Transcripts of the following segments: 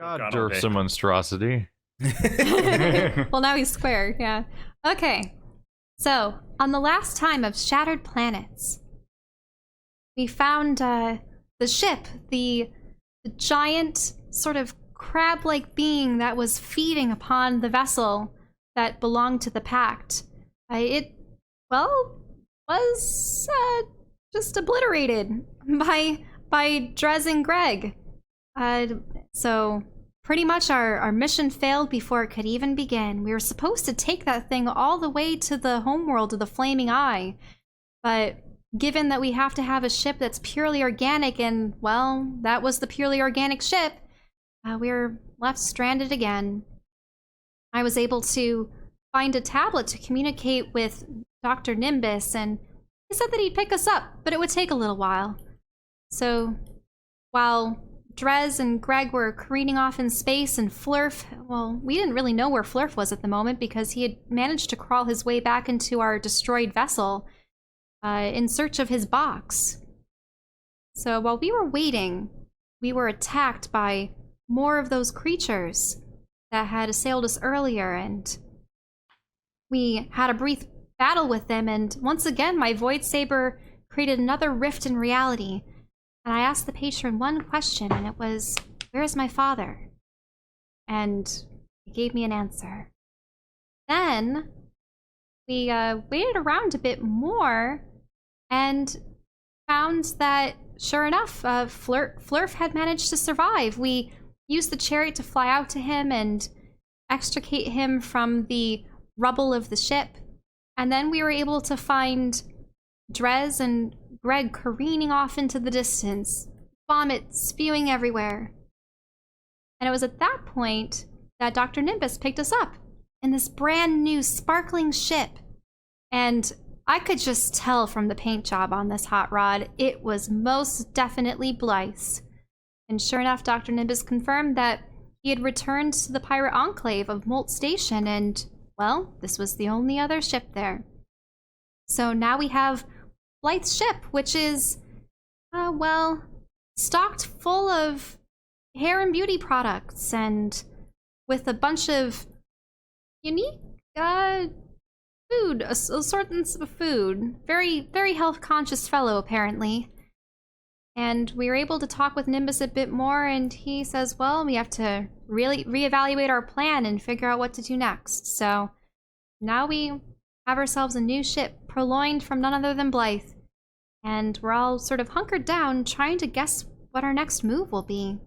God, Durf's a monstrosity. Well, now he's square, yeah. Okay. So, on the last time of Shattered Planets, we found the ship, the giant sort of crab-like being that was feeding upon the vessel that belonged to the Pact. Was just obliterated by Drez and Greg. So pretty much our mission failed before it could even begin. We were supposed to take that thing all the way to the homeworld of the Flaming Eye, but given that we have to have a ship that's purely organic, and, well, that was the purely organic ship, we were left stranded again. I was able to find a tablet to communicate with Dr. Nimbus, and he said that he'd pick us up, but it would take a little while. So, while Drez and Greg were careening off in space, and Flurf, well, we didn't really know where Flurf was at the moment because he had managed to crawl his way back into our destroyed vessel in search of his box. So while we were waiting, we were attacked by more of those creatures that had assailed us earlier, and we had a brief battle with them, and once again my Void Saber created another rift in reality. And I asked the patron one question, and it was, "Where is my father?" And he gave me an answer. Then we waited around a bit more and found that, sure enough, Flurf had managed to survive. We used the chariot to fly out to him and extricate him from the rubble of the ship. And then we were able to find Drez and Greg careening off into the distance, vomit spewing everywhere. And it was at that point that Dr. Nimbus picked us up in this brand new sparkling ship. And I could just tell from the paint job on this hot rod, it was most definitely Blythe's. And sure enough, Dr. Nimbus confirmed that he had returned to the pirate enclave of Molt Station, and, well, this was the only other ship there. So now we have Blythe's ship, which is, stocked full of hair and beauty products, and with a bunch of unique food, assortments of food. Very, very health-conscious fellow, apparently. And we were able to talk with Nimbus a bit more, and he says, well, we have to really reevaluate our plan and figure out what to do next. So now we have ourselves a new ship, purloined from none other than Blythe. And we're all sort of hunkered down, trying to guess what our next move will be.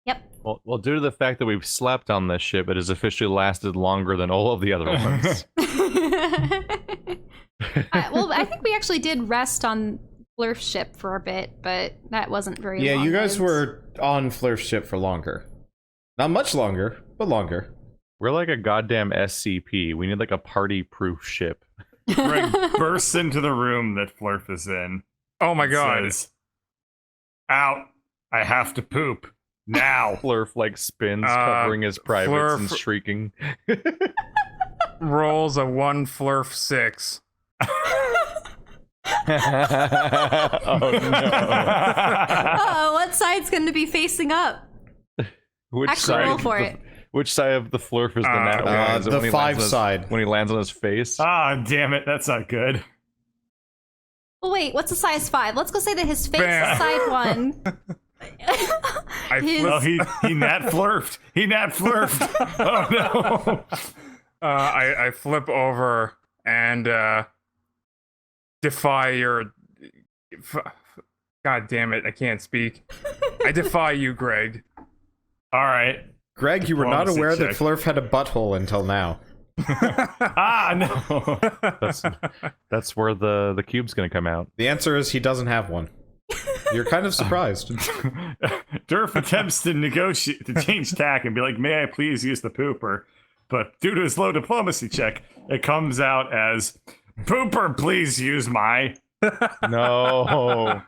Yep. Well, due to the fact that we've slept on this ship, it has officially lasted longer than all of the other ones. Well, I think we actually did rest on Flurf's ship for a bit, but that wasn't very long. Yeah, you guys were on Flurf's ship for longer. Not much longer, but longer. We're like a goddamn SCP. We need like a party-proof ship. Greg bursts into the room that Flurf is in. Oh my god. Says, "Out! I have to poop now." Flurf like spins, covering his privates Flurf and shrieking. Rolls a 1 Flurf 6. Oh no! Uh-oh, what side's going to be facing up? Which Actually, side? roll for it. Which side of the Flurf is the nat one? Is it when The he 5 lands side. when he lands on his face? Ah, damn it, that's not good. Well, wait, what's a size 5? Let's go say that his face Bam. is side 1. Oh, he nat flurfed. He nat flurfed. Oh no! I flip over and defy your. God damn it! I can't speak. I defy you, Greg. All right. Greg, you were not Diplomacy aware that check. Flurf had a butthole until now. Ah, no. That's where the cube's gonna come out. The answer is he doesn't have one. You're kind of surprised. Durf attempts to negotiate, to change tack and be like, "May I please use the pooper?" But due to his low diplomacy check, it comes out as, "Pooper, please use my." No.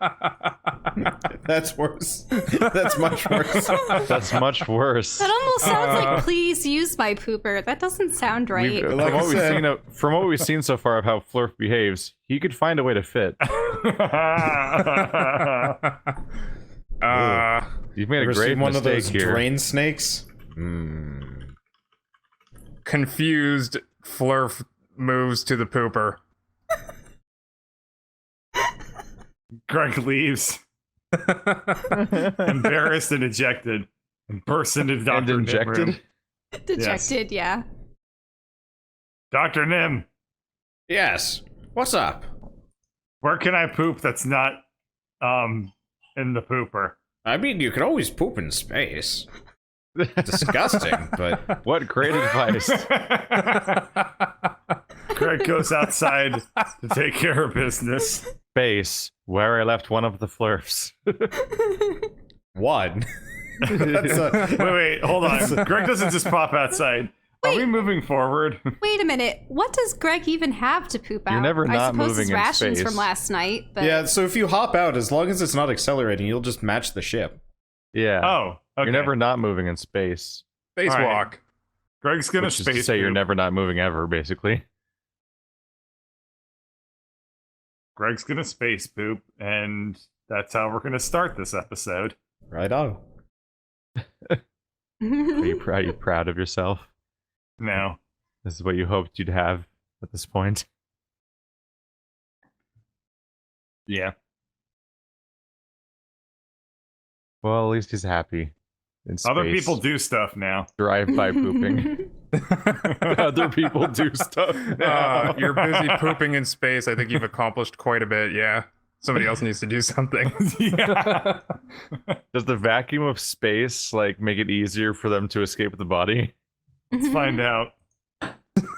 That's worse. That's much worse. That's much worse. That almost sounds like please use my pooper. That doesn't sound right. From, Like I what we've said- seen from what we've seen so far of how Flurf behaves, he could find a way to fit. You've made a Ever great seen one of mistake those here. drain snakes? Confused, Flurf moves to the pooper. Greg leaves, embarrassed and ejected, and bursts into And Dr. Nim room. injected? Dejected, yeah. Dr. Nim, Yes. What's up? where can I poop that's not in the pooper? I mean, you can always poop in space. Disgusting, but What great advice. Greg goes outside to take care of business. Base, where I left one of the Flurfs. one. That's a, Wait, hold on. Greg doesn't just pop outside. Are we moving forward? Wait a minute. What does Greg even have to poop out? You're never I not suppose moving his in rations space. from last night, but yeah, so if you hop out, as long as it's not accelerating, you'll just match the ship. Yeah. Oh, okay. You're never not moving in space. Spacewalk. All right. Greg's gonna Which is to space say you're poop. never not moving ever, basically. Greg's gonna space poop, and that's how we're gonna start this episode. Right on. Are you proud of yourself? No. This is what you hoped you'd have at this point. Yeah. Well, at least he's happy. In space. Other people do stuff now. drive-by pooping. Other people do stuff now. You're busy pooping in space. I think you've accomplished quite a bit, yeah. Somebody else needs to do something. Yeah. Does the vacuum of space like make it easier for them to escape the body? Let's find out.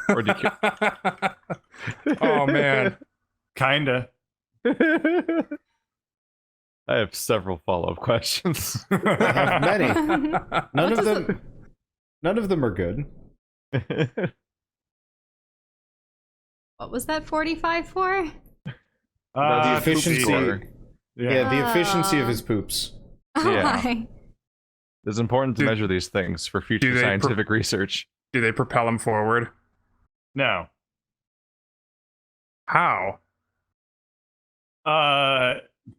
Or do you... Oh, man. Kinda. I have several follow-up questions. I have many. None What of does them. None of them are good. What was that 45 for? The efficiency. score. Yeah, the efficiency of Oh. his poops. Yeah. Why? It's important to Do- measure these things for do future they scientific research. Do they propel him forward? No. How?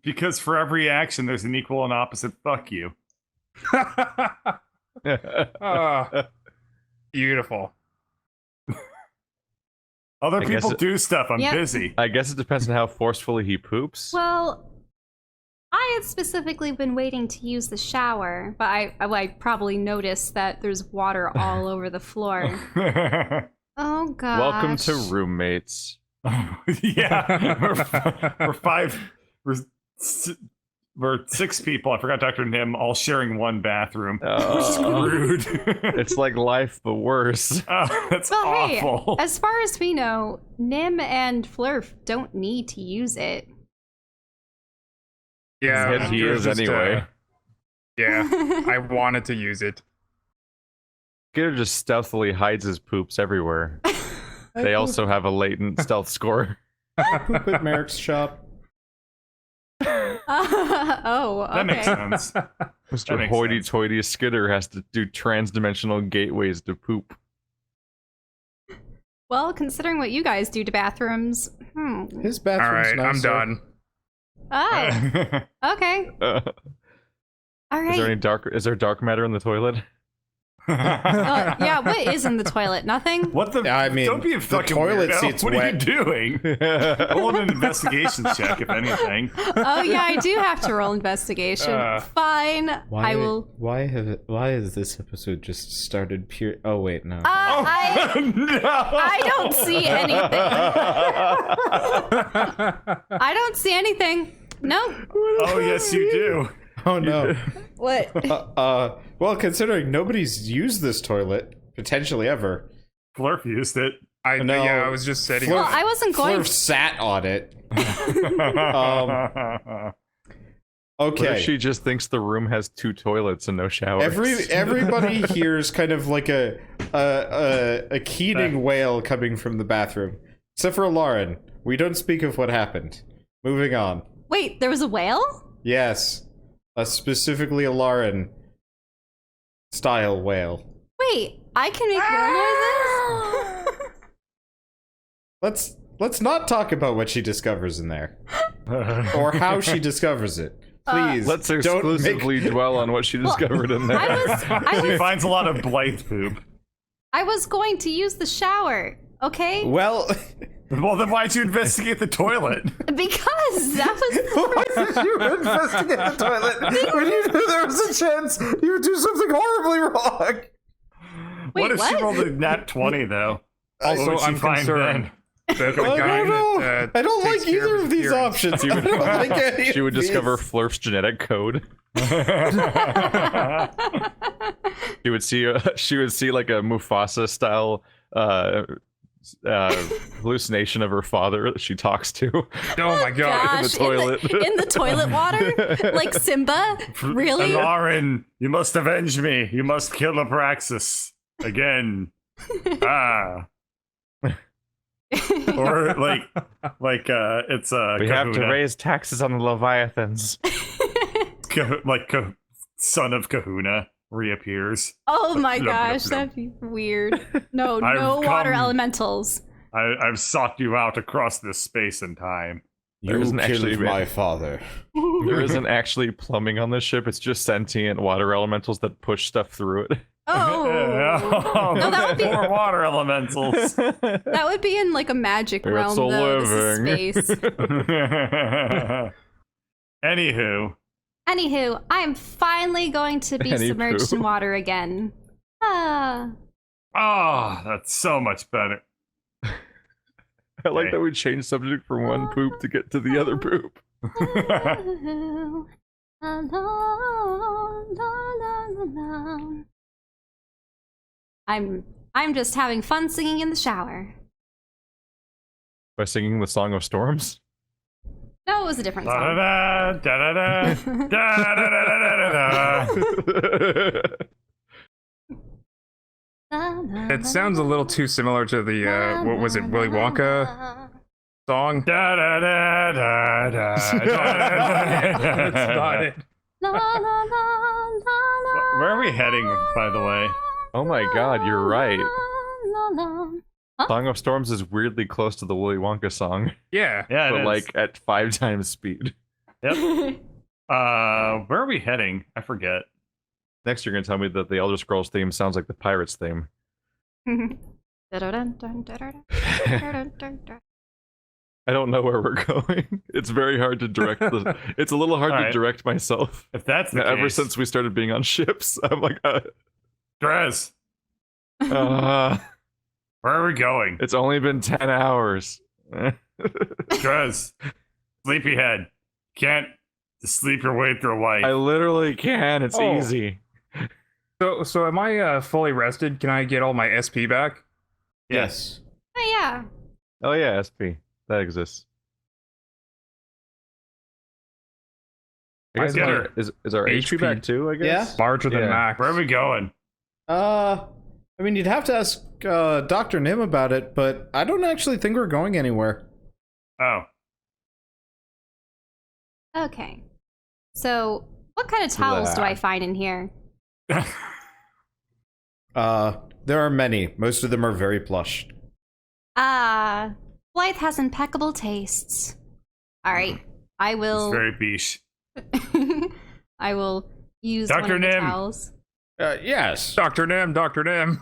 Because for every action, there's an equal and opposite fuck you. Ah, beautiful. Other I guess people it- do stuff. I'm Yep. busy. I guess it depends on how forcefully he poops. Well, I had specifically been waiting to use the shower, but I probably noticed that there's water all over the floor. Oh gosh. Welcome to roommates. Yeah. We're six people. I forgot Dr. Nim, all sharing one bathroom. We're screwed. It's like life, but worse. Oh, that's Well, awful. hey, as far as we know, Nim and Flurf don't need to use it. Yeah, Yes, he it was is just, anyway. Yeah, I wanted to use it. Skitter just stealthily hides his poops everywhere. They also have a latent stealth score. Poop at Merrick's shop. Oh, okay. That makes sense. Mr. makes Hoity-toity Skitter has to do trans-dimensional gateways to poop. Well, considering what you guys do to bathrooms, His All bathroom's right, I'm nicer. done. Oh, okay. All Is there right. is there dark matter in the toilet? Yeah, what is in the toilet? Nothing? What the? I mean, don't be a the fucking toilet weirdo. seat's What wet. are you doing? Roll an investigation check, if anything. Oh, yeah, I do have to roll investigation. Fine. I will. Why has this episode just started pure? Oh wait, no. I No. don't see anything. I don't see anything. Nope. Oh yes, you do. Oh no. What? Well, considering nobody's used this toilet potentially ever. Flurf used it. No. Yeah, I was just setting. Flurf- Well, I wasn't going Flurf sat on it. What Okay. if she just thinks the room has 2 toilets and no showers? Everybody hears kind of like a keening wail coming from the bathroom, except for Elaryn. We don't speak of what happened. Moving on. Wait, there was a whale? Yes. Specifically a Elaryn style whale. Wait, I can make whale noises? Let's not talk about what she discovers in there. Or how she discovers it. Please. Let's don't exclusively dwell on what she discovered in there. She finds a lot of blight poop. I was going to use the shower, okay? Well, Well, then why'd you investigate the toilet? Because that was why did you investigate the toilet when you knew there was a chance you would do something horribly wrong? Wait, What if she what? rolled a nat 20, though? Also, What would she I'm find concerned that the I guy don't know. that I don't takes like care either his of these appearance- options. I don't like any She would of discover these. Flurf's genetic code. She would see like a Mufasa style hallucination of her father that she talks to. Oh my god. Gosh, toilet. in the toilet water? Like Simba? Really? Elaryn, you must avenge me. You must kill Abraxas. Again. Or it's We have to raise taxes on the Leviathans. Son of Kahuna reappears. Oh my Blub, gosh, blub, blub. that'd be weird. No, I've no water come- elementals. I've sought you out across this space and time. You There isn't killed actually- my father. There isn't actually plumbing on this ship. It's just sentient water elementals that push stuff through it. Oh, No, that would be- more water elementals. that would be in like a magic It's realm, a though. This living. is space. Anywho, Anywho, I am finally going to be Anywho. submerged in water again. Ah. that's so much better. I like that we changed subject from one poop to get to the other poop. I'm just having fun singing in the shower. By singing the Song of Storms. No, it was a different song. Da-da-da, da-da-da, da-da-da-da-da-da. It sounds a little too similar to the what was it, Willy Wonka song? Da-da-da-da-da, That's not it. Where are we heading, by the way? Oh my god, you're right. Song of Storms is weirdly close to the Willy Wonka song, Yeah. Yeah, it but is. like at 5 times speed. Yep. Where are we heading? I forget. Next, you're gonna tell me that the Elder Scrolls theme sounds like the Pirates theme. I don't know where we're going. It's very hard to direct the. It's a little hard to Alright. direct myself. If that's the Ever case, since we started being on ships, I'm like, Drez, it's where are we going? only been 10 hours. Drez, sleepyhead, can't sleep your way through life. I literally can. It's Oh. easy. So am I fully rested? Can I get all my SP back? Yes. Oh yeah. Oh yeah, SP that exists. I guess Mine's our, like is our HP HP. back too? I guess. Larger than Yeah. max. Where are we going? I mean, you'd have to ask Dr. Nim about it, but I don't actually think we're going anywhere. Oh, Okay. So, what kind of towels do I find in here? There are many. Most of them are very plush. Ah, Blythe has impeccable tastes. All right, I it's will. very biche. I will use Dr. one of the Nim. towels. Yes. Dr. Nim, Dr. Nim.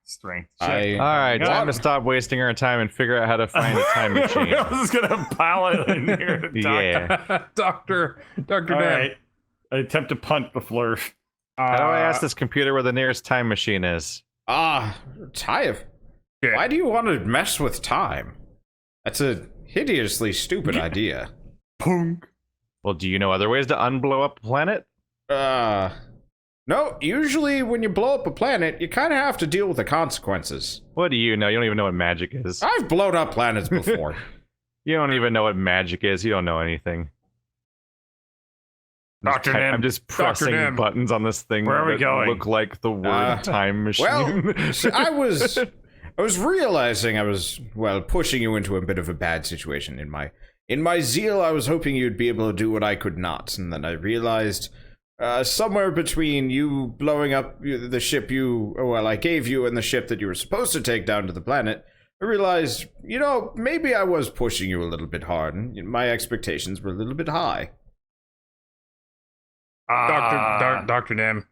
Strength check. All right, God. time to stop wasting our time and figure out how to find a time machine. I was gonna pile it in here. To Yeah. Dr. All Nim. right. I attempt to punt the Flurf. How do I ask this computer where the nearest time machine is? Time. Yeah. Why do you want to mess with time? That's a hideously stupid idea. Punk. Well, do you know other ways to unblow up a planet? No, usually when you blow up a planet, you kind of have to deal with the consequences. What do you know? You don't even know what magic is. I've blown up planets before. You don't even know what magic is. You don't know anything. Dr. Nim. I'm just pressing Nim. buttons on this thing Where are we that going? look like the word time machine. Well, see, I was realizing I was, pushing you into a bit of a bad situation in my In my zeal, I was hoping you'd be able to do what I could not, and then I realized somewhere between you blowing up the ship I gave you and the ship that you were supposed to take down to the planet, I realized, maybe I was pushing you a little bit hard, and my expectations were a little bit high. Dr. Nim,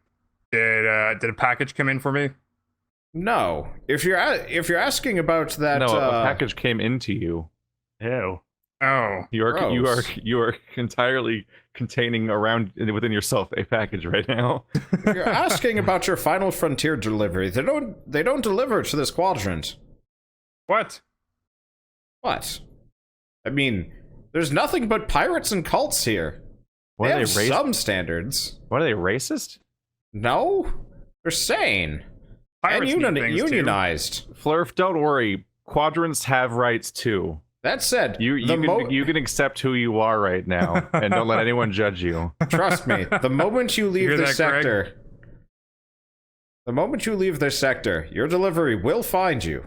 did a package come in for me? No. If you're asking about that, No, a package came into you. Ew. Oh, You Gross. are entirely containing around within yourself a package right now. if you're asking about your final frontier delivery, they don't deliver to this quadrant. what? What? I mean, there's nothing but pirates and cults here. What They are have they some standards. What are they, racist? No, they're sane Pirates and need things, too. unionized. Flurf, don't worry. Quadrants have rights too. That said, You can accept who you are right now, and don't let anyone judge you. trust me. The moment you leave hear the that, sector, your delivery will find you.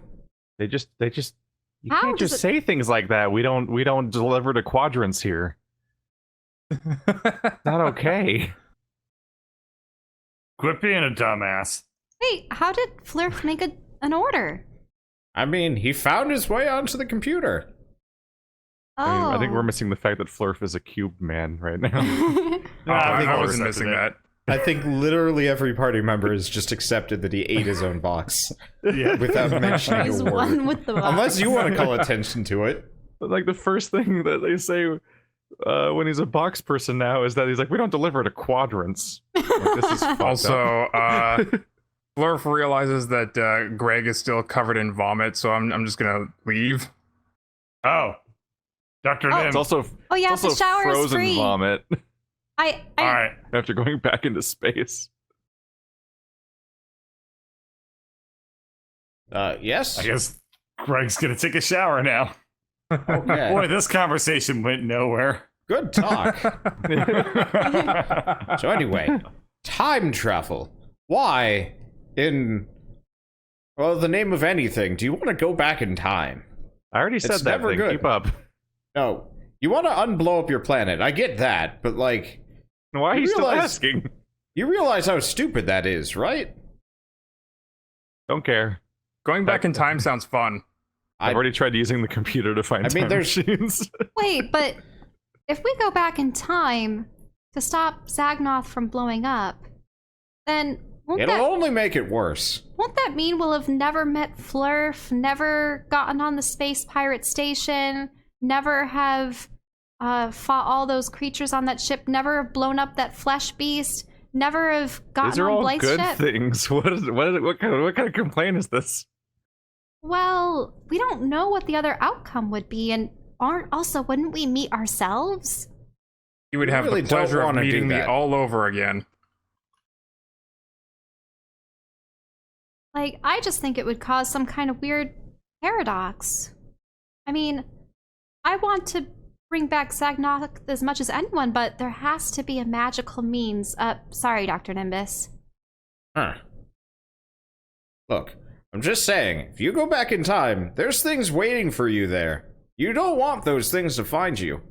They just. You How can't does just it- say things like that. We don't deliver to quadrants here. Not okay. Quit being a dumbass. Wait, how did Flurf make an order? I mean, he found his way onto the computer. Oh. I think we're missing the fact that Flurf is a cube man right now. I wasn't accepted missing it. that. I think literally every party member has just accepted that he ate his own box Yeah. without mentioning He's a word. one with the box. Unless you want to call attention to it. But, like, the first thing that they say when he's a box person now is that he's like, we don't deliver to quadrants. Like, this is fucked up. Also, Flurf realizes that Greg is still covered in vomit, so I'm just gonna leave. Oh. Dr. Oh. Nim. It's also Oh yeah, it's also the shower is frozen free. vomit I All right. after going back into space. Yes? I guess Greg's gonna take a shower now. Okay. Boy, this conversation went nowhere. Good talk. So anyway, time travel. Why, in, well, the name of anything, do you want to go back in time? I already said It's that never thing. good. Keep up. No, you want to unblow up your planet. I get that, but like, Why are you still realize- asking? you realize how stupid that is, right? Don't care. Going back in time sounds fun. I've already tried using the computer to find I mean, time there's- machines. wait, but if we go back in time to stop Zagnoth from blowing up, then It'll only make it worse. won't that mean we'll have never met Flurf, never gotten on the space pirate station, never have fought all those creatures on that ship, never have blown up that flesh beast, never have gotten These are on all Blythe's good ship? things. What kind of complaint is this? Well, we don't know what the other outcome would be, and wouldn't we meet ourselves? You would I have really the don't pleasure of wanna do meeting me that. all over again. Like, I just think it would cause some kind of weird paradox. I mean, I want to bring back Zagnoth as much as anyone, but there has to be a magical means. Sorry, Dr. Nimbus. Huh. Look, I'm just saying, if you go back in time, there's things waiting for you there. You don't want those things to find you.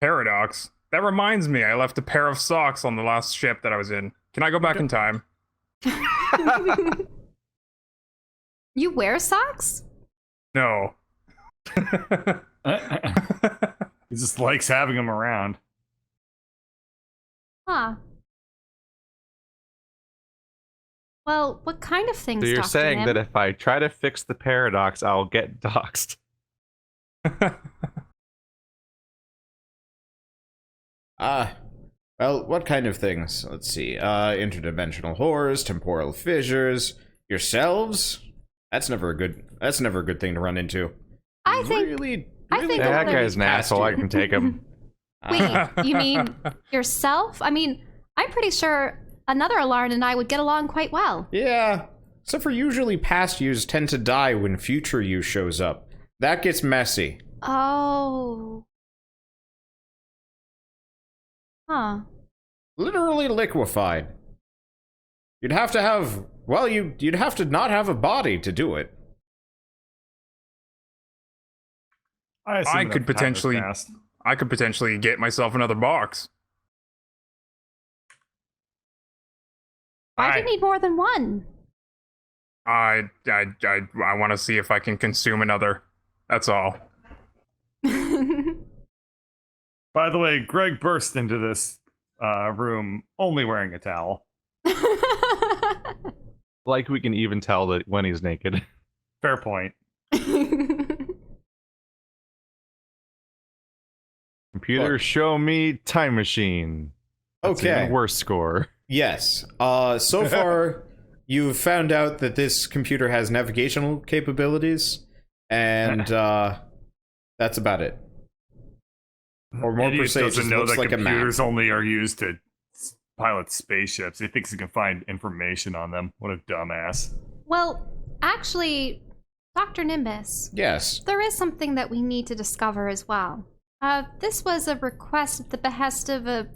Paradox. That reminds me, I left a pair of socks on the last ship that I was in. Can I go back in time? You wear socks? No. He just likes having them around. Huh. Well, what kind of things, So you're Dr. saying Nim? that if I try to fix the paradox, I'll get doxxed. Well, what kind of things? Let's see. Interdimensional horrors, temporal fissures, yourselves? That's never a good thing to run into. I think... Really, I think really Yeah, that another- guy's an past asshole. you. I can take him. Wait, you mean yourself? I mean, I'm pretty sure another Elaryn and I would get along quite well. Yeah. Except for usually past yous tend to die when future you shows up. That gets messy. Oh. Huh. Literally liquefied. You'd have to have, well, you'd have to not have a body to do it. assume I enough could time has potentially- passed. I could potentially get myself another box. Why do Aye. you need more than one? I want to see if I can consume another. That's all. By the way, Greg burst into this room only wearing a towel. Like we can even tell that when he's naked. Fair point. Computer, Look. show me time machine. That's an Okay. even worse score. Yes. So far, you've found out that this computer has navigational capabilities, and that's about it. Or more Idiot per se, it doesn't just know looks that like a map. computers only are used to pilot spaceships. He thinks he can find information on them. What a dumbass. Well, actually, Dr. Nimbus, Yes. there is something that we need to discover as well. This was a request at the behest of a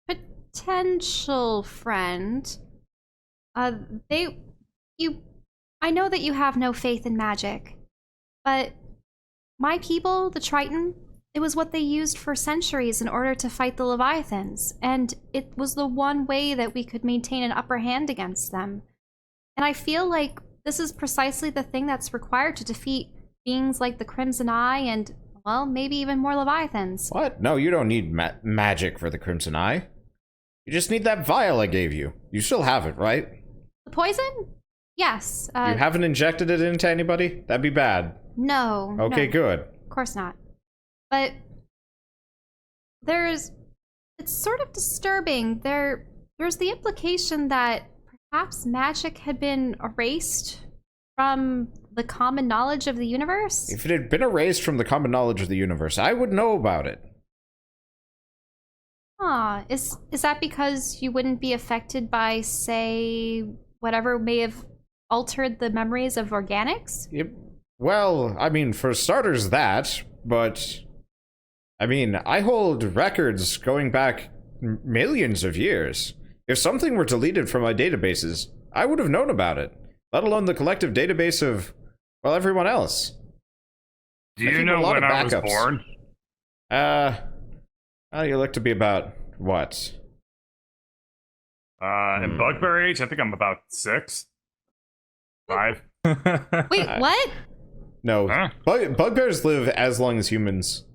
potential friend. I know that you have no faith in magic, but my people, the Triton, it was what they used for centuries in order to fight the Leviathans, and it was the one way that we could maintain an upper hand against them. And I feel like this is precisely the thing that's required to defeat beings like the Crimson Eye and, well, maybe even more Leviathans. What? No, you don't need magic for the Crimson Eye. You just need that vial I gave you. You still have it, right? The poison? Yes. You haven't injected it into anybody? That'd be bad. No. Okay, no, good. Of course not. But it's sort of disturbing. There's the implication that perhaps magic had been erased from the common knowledge of the universe. If it had been erased from the common knowledge of the universe, I would know about it. Is that because you wouldn't be affected by, say, whatever may have altered the memories of organics? Well, I mean, for starters, that, but I mean, I hold records going back millions of years. If something were deleted from my databases, I would have known about it, let alone the collective database of, well, everyone else. Do I you keep know a lot when of I was backups. born? You look to be about, what? In Bugbear age, I think I'm about 6. 5. Wait, what? No, Huh? Bugbears live as long as humans.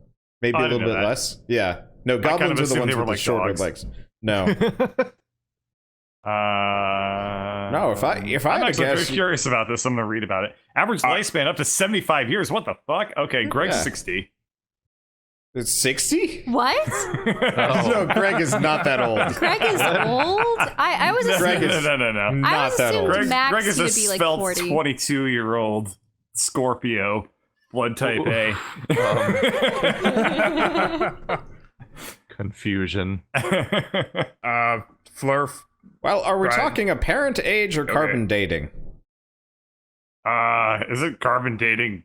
Maybe Oh, I a little didn't bit know that. less. Yeah. No, kind of goblins are the assumed ones they were with the like shorter dogs. legs. No. No, if I I'm had to actually very guess, curious about this. I'm gonna read about it. Average lifespan up to 75 years. What the fuck? Okay, Greg's Yeah. 60. it's 60? What? No, Greg is not that old. Greg is old? I was No, Greg assuming, is no. I Not was that old. assuming Max Greg is a would be like svelte 40. 22-year-old Scorpio, blood type A. Confusion. Flurf. Well, are we Right. talking apparent age or carbon dating? Isn't carbon dating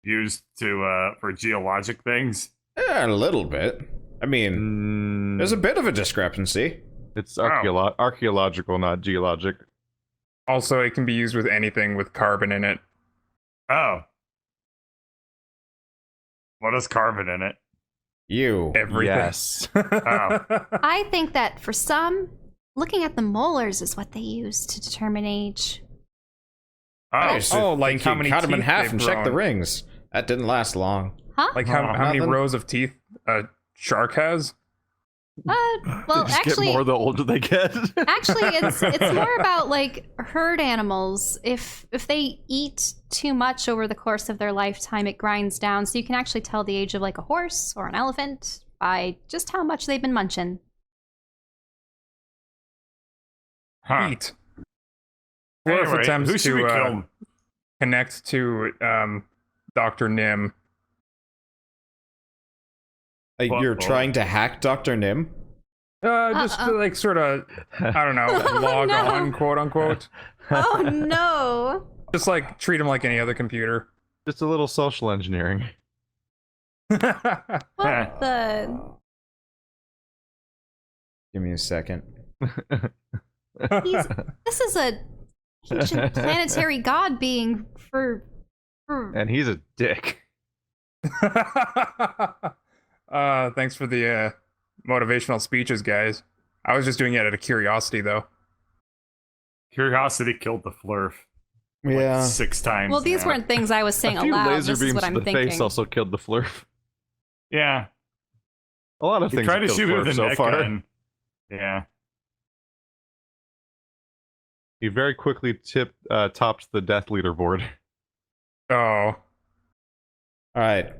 used to for geologic things? A little bit. I mean, there's a bit of a discrepancy. It's archaeological, not geologic. Also, it can be used with anything with carbon in it. Oh. What is carbon in it? You. Everything. Yes. Oh. I think that for some, looking at the molars is what they use to determine age. I Oh. used to like think how you many cut them in teeth half they've and check the grown. rings. That didn't last long. Huh? Like how many Nothing. rows of teeth a shark has? Well, They just actually, get more the older they get. actually, it's more about like herd animals. If they eat too much over the course of their lifetime, it grinds down. So you can actually tell the age of like a horse or an elephant by just how much they've been munching. Huh. Eat. Flurf Anyway, attempts who should we to kill? connect to Dr. Nim. You're Uh-oh. trying to hack Dr. Nim? Just to, like sort of, I don't know, log no. on, quote unquote. Oh no! Just like treat him like any other computer. Just a little social engineering. What the? Give me a second. This is a ancient planetary god being for And he's a dick. Thanks for the motivational speeches, guys. I was just doing it out of curiosity, though. Curiosity killed the Flurf. Yeah. 6 times. Well, these now. weren't things I was saying A few aloud. laser This is beams what to I'm the thinking. face also killed the Flurf. Yeah. A lot of He things tried to have shoot killed me with Flurf a so net far. gun. Yeah. He very quickly topped the death leaderboard. Oh. All right.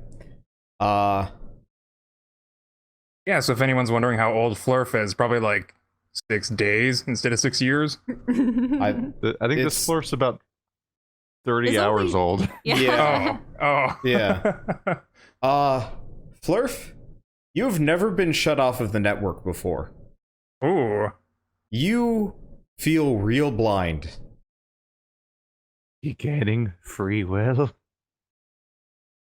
Yeah, so if anyone's wondering how old Flurf is, probably like 6 days instead of 6 years. I I think It's- this Flurf's about 30 It's hours only- old. Yeah. Oh. Yeah. Flurf, you've never been shut off of the network before. Ooh. You feel real blind. You getting free will?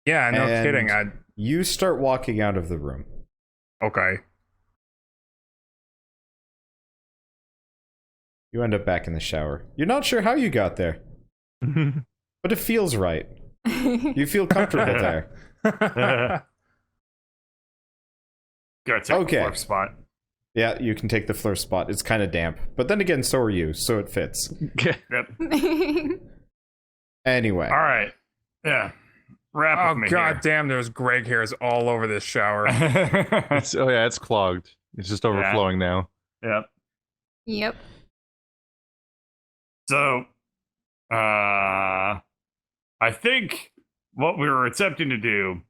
Yeah, no And- kidding. You start walking out of the room. Okay. You end up back in the shower. You're not sure how you got there, but it feels right. You feel comfortable there. Gotta take Okay. the Flurf spot. Yeah, you can take the Flurf spot. It's kind of damp. But then again, so are you, so it fits. Yep. Anyway. All right. Yeah. Wrap Oh, with me god damn, there's Greg hairs all over this shower. here. It's clogged. It's just overflowing now. Yep. Yep. So, I think what we were attempting to do,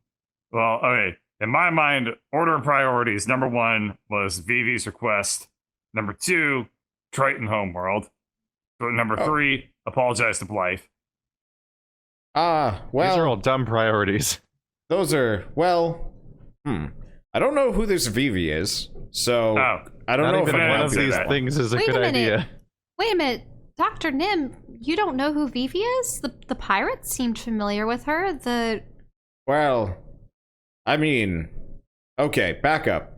well, okay, in my mind, order of priorities, number 1 was Vivi's request. Number 2, Triton Homeworld. So number 3, apologize to Blythe. Well, These are all dumb priorities. those are, well, I don't know who this Vivi is, so Oh, I don't Not know if even I'm one gonna of do these that. things is a Wait good a minute. idea. Wait a minute. Dr. Nim, you don't know who Vivi is? The pirate seemed familiar with her. Well, I mean, okay, back up.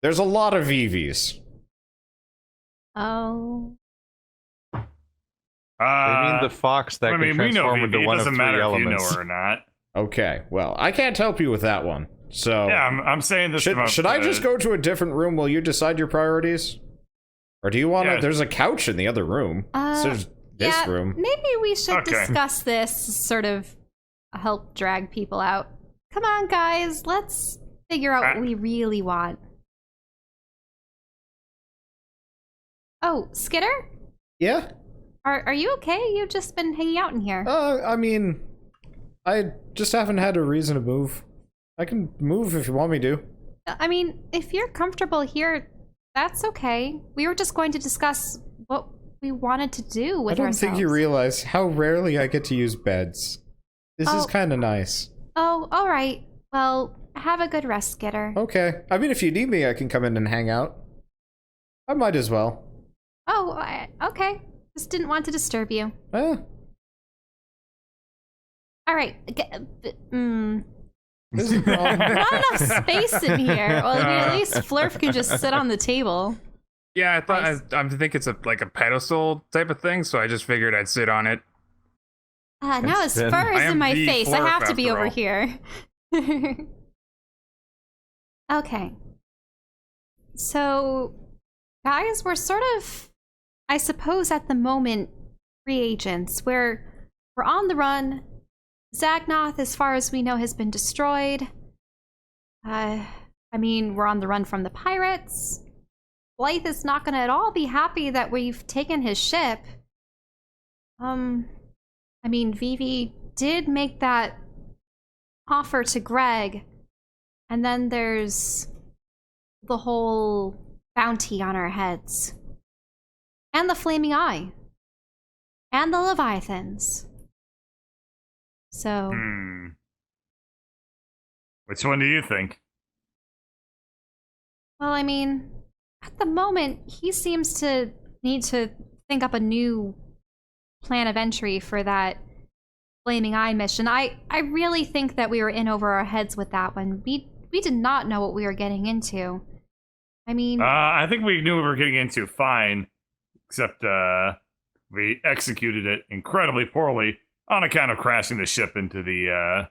There's a lot of Vivis. Oh. I mean the fox that I mean, can we know transform Vivi. into It one of doesn't 3 matter if you know elements. her or not. Okay, well, I can't help you with that one. So, Yeah, I'm saying this. should I just go to a different room while you decide your priorities? Or do you want to? Yeah. There's a couch in the other room. So there's this yeah, room. maybe we should Okay. discuss this, sort of help drag people out. Come on, guys, let's figure out what we really want. Oh, Skitter? Yeah? Are you okay? You've just been hanging out in here. I mean, I just haven't had a reason to move. I can move if you want me to. I mean, if you're comfortable here, that's okay. We were just going to discuss what we wanted to do with I don't ourselves. think you realize how rarely I get to use beds. This is Oh. kind of nice. Oh, all right. Well, have a good rest, Skitter. Okay. I mean, if you need me, I can come in and hang out. I might as well. Oh, okay. Just didn't want to disturb you. Eh. All right. This is wrong. Not enough space in here. Well, I mean, at least Flurf can just sit on the table. Yeah, I thought Nice. I think it's like a pedestal type of thing, so I just figured I'd sit on it. Now his Then- fur I is am in my the face. I Flurf, have to be after over all. here. Okay. So, guys, we're sort of, I suppose, at the moment, free agents. We're on the run. Zagnoth, as far as we know, has been destroyed. I mean, we're on the run from the pirates. Blythe is not going to at all be happy that we've taken his ship. I mean, Vivi did make that offer to Greg, and then there's the whole bounty on our heads, and the Flaming Eye, and the Leviathans. So, Which one do you think? well, I mean, at the moment, he seems to need to think up a new plan of entry for that Flaming Eye mission. I really think that we were in over our heads with that one. We did not know what we were getting into. I mean, I think we knew what we were getting into fine, except we executed it incredibly poorly on account of crashing the ship into the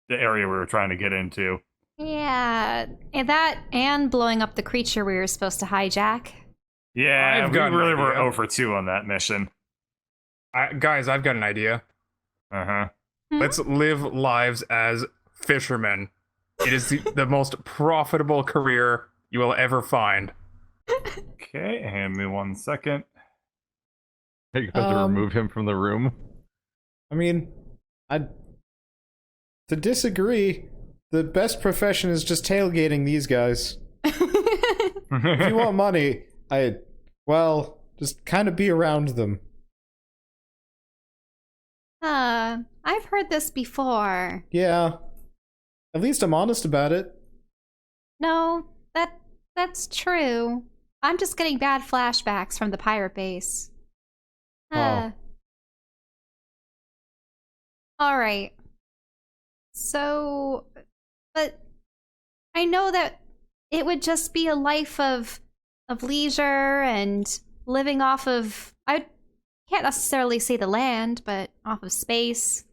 the area we were trying to get into. Yeah, and blowing up the creature we were supposed to hijack. Yeah, I've we got an really were idea. 0 for 2 on that mission. Guys, I've got an idea. Uh-huh. Let's live lives as fishermen. It is the most profitable career you will ever find. Okay, hand me 1 second. You have to remove him from the room. I mean, to disagree, the best profession is just tailgating these guys. If you want money, just kind of be around them. I've heard this before. Yeah. At least I'm honest about it. No, that's true. I'm just getting bad flashbacks from the pirate base. Oh. Alright. So, but I know that it would just be a life of leisure and living off of, I can't necessarily say the land, but off of space.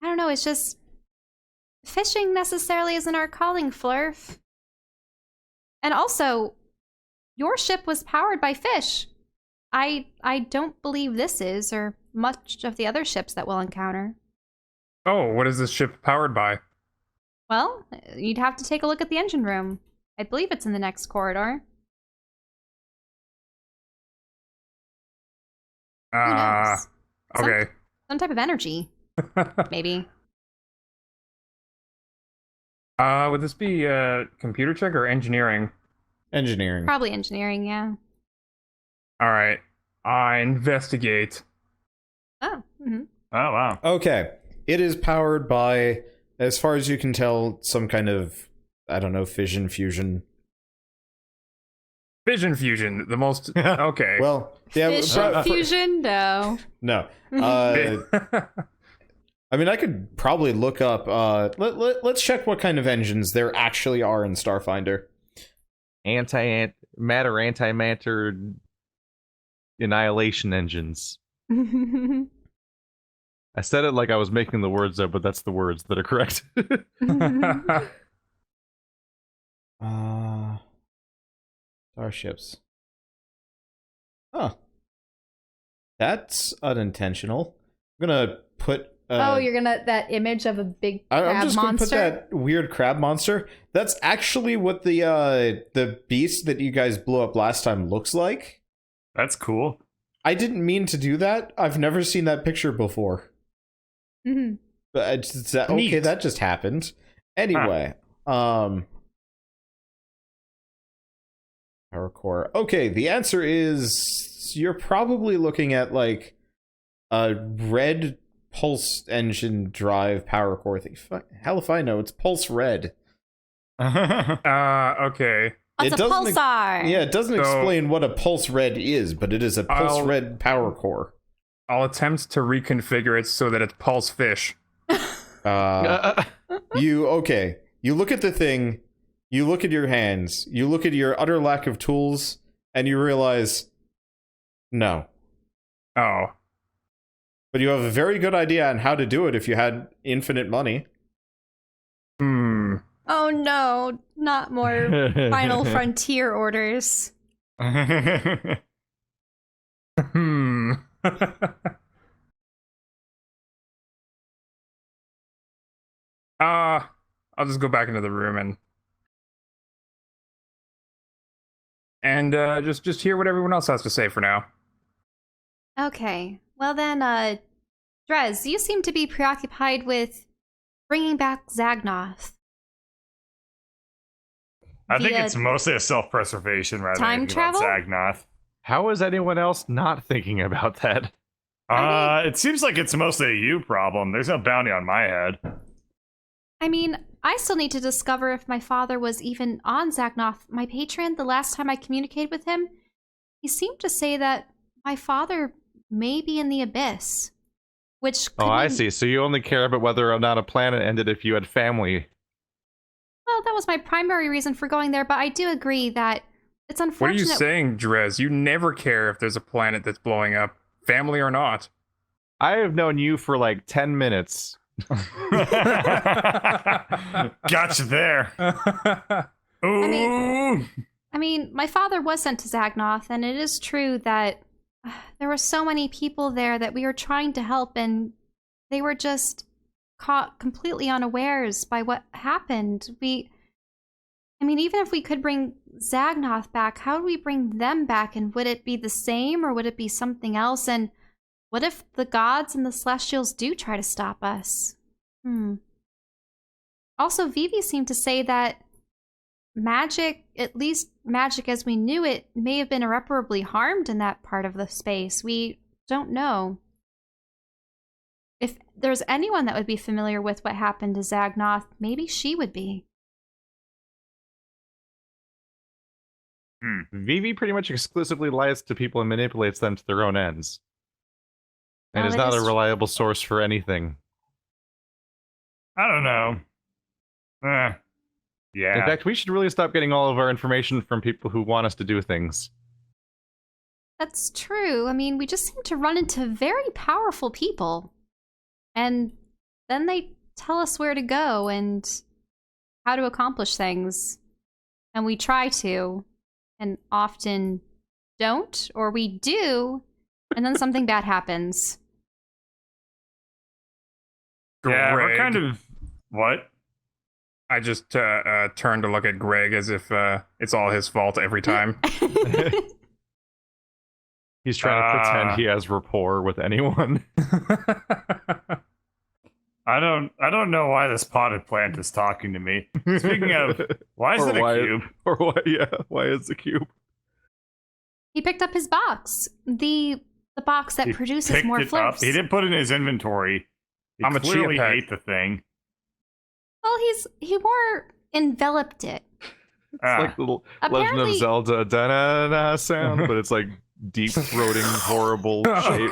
I don't know, it's just, fishing necessarily isn't our calling, Flurf. And also, your ship was powered by fish. I don't believe this is, or much of the other ships that we'll encounter. Oh, what is this ship powered by? Well, you'd have to take a look at the engine room. I believe it's in the next corridor. Who knows? Okay. Some type of energy, maybe. Would this be computer check or engineering? Engineering. Probably engineering, yeah. All right. I investigate. Oh, mm-hmm. Oh, wow. Okay. It is powered by, as far as you can tell, some kind of, I don't know, fission fusion. Fission fusion, the most... Okay. Well, yeah. Fission fusion? No. No. I mean, I could probably look up, let's check what kind of engines there actually are in Starfinder. Antimatter, antimatter, annihilation engines. I said it like I was making the words up, but that's the words that are correct. Starships. Huh. That's unintentional. I'm gonna put... you're gonna, that image of a big crab I'm just monster? gonna put that weird crab monster. That's actually what the beast that you guys blew up last time looks like. That's cool. I didn't mean to do that. I've never seen that picture before. Mm-hmm. But okay, Neat. that just happened. Anyway, power core. Okay, the answer is you're probably looking at like a red pulse engine drive power core thing. Hell if I know, it's pulse red. Okay. What's a doesn't pulsar? Yeah, it doesn't So- explain what a pulse red is, but it is a pulse red power core. I'll attempt to reconfigure it so that it's pulse fish. You look at the thing, you look at your hands, you look at your utter lack of tools, and you realize, no. Oh. But you have a very good idea on how to do it if you had infinite money. Hmm. Oh no, not more Final Frontier orders. Hmm. I'll just go back into the room and just hear what everyone else has to say for now. Okay, well then, Drez, you seem to be preoccupied with bringing back Zagnoth. I think Via it's mostly a self-preservation rather time than anything about travel? Zagnoth. How is anyone else not thinking about that? It seems like it's mostly a you problem. There's no bounty on my head. I mean, I still need to discover if my father was even on Zagnoth. My patron, the last time I communicated with him, he seemed to say that my father may be in the abyss. Which could Oh, I mean- see. So you only care about whether or not a planet ended if you had family. Well, that was my primary reason for going there, but I do agree that it's What are unfortunate. you saying, Drez? You never care if there's a planet that's blowing up, family or not. I have known you for like 10 minutes. Gotcha there. Ooh. I mean, my father was sent to Zagnoth, and it is true that there were so many people there that we were trying to help, and they were just caught completely unawares by what happened. I mean, even if we could bring Zagnoth back, how would we bring them back? And would it be the same, or would it be something else? And what if the gods and the Celestials do try to stop us? Also, Vivi seemed to say that magic, at least magic as we knew it, may have been irreparably harmed in that part of the space. We don't know. If there's anyone that would be familiar with what happened to Zagnoth, maybe she would be. Vivi pretty much exclusively lies to people and manipulates them to their own ends. And is it not a is reliable source for anything. I don't know. Yeah. In fact, we should really stop getting all of our information from people who want us to do things. That's true. I mean, we just seem to run into very powerful people. And then they tell us where to go and how to accomplish things. And we try to, and often don't, or we do, and then something bad happens. Yeah, we're Greg. kind of... What? I just turned to look at Greg as if it's all his fault every time. He's trying to pretend he has rapport with anyone. I don't know why this potted plant is talking to me. Speaking of, why is it a cube? Or why? Yeah, why is the cube? He picked up his box. The box that He produces picked more it up. Flurfs. He didn't put it in his inventory. He I'm a chia clearly pet. ate the thing. Well, he more enveloped it. It's like the Legend of Apparently- Zelda da-na-na sound, but it's like deep throating, horrible Oh, shapes.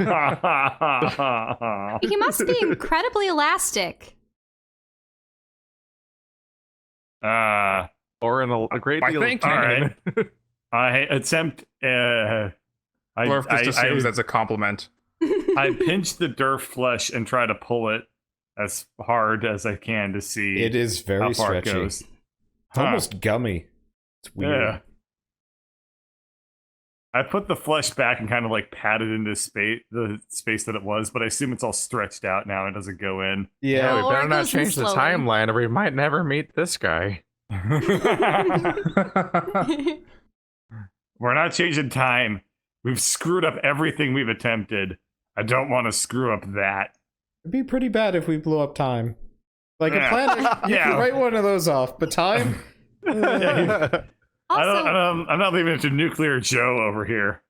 God. He must be incredibly elastic. Or in a great My deal of thinking. time. I attempt. Flurf just assumes that's a compliment. I pinch the Durf flesh and try to pull it as hard as I can to see It is how very far stretchy. it goes. It's almost gummy. It's weird. Yeah. I put the flesh back and kind of like pat it into the space that it was, but I assume it's all stretched out now and it doesn't go in. Yeah, Or we better it not goes in change the slowly. timeline or we might never meet this guy. We're not changing time. We've screwed up everything we've attempted. I don't want to screw up that. It'd be pretty bad if we blew up time. Like Yeah. a planet, you Yeah. can write one of those off, but time? Also, I'm not leaving it to Nuclear Joe over here.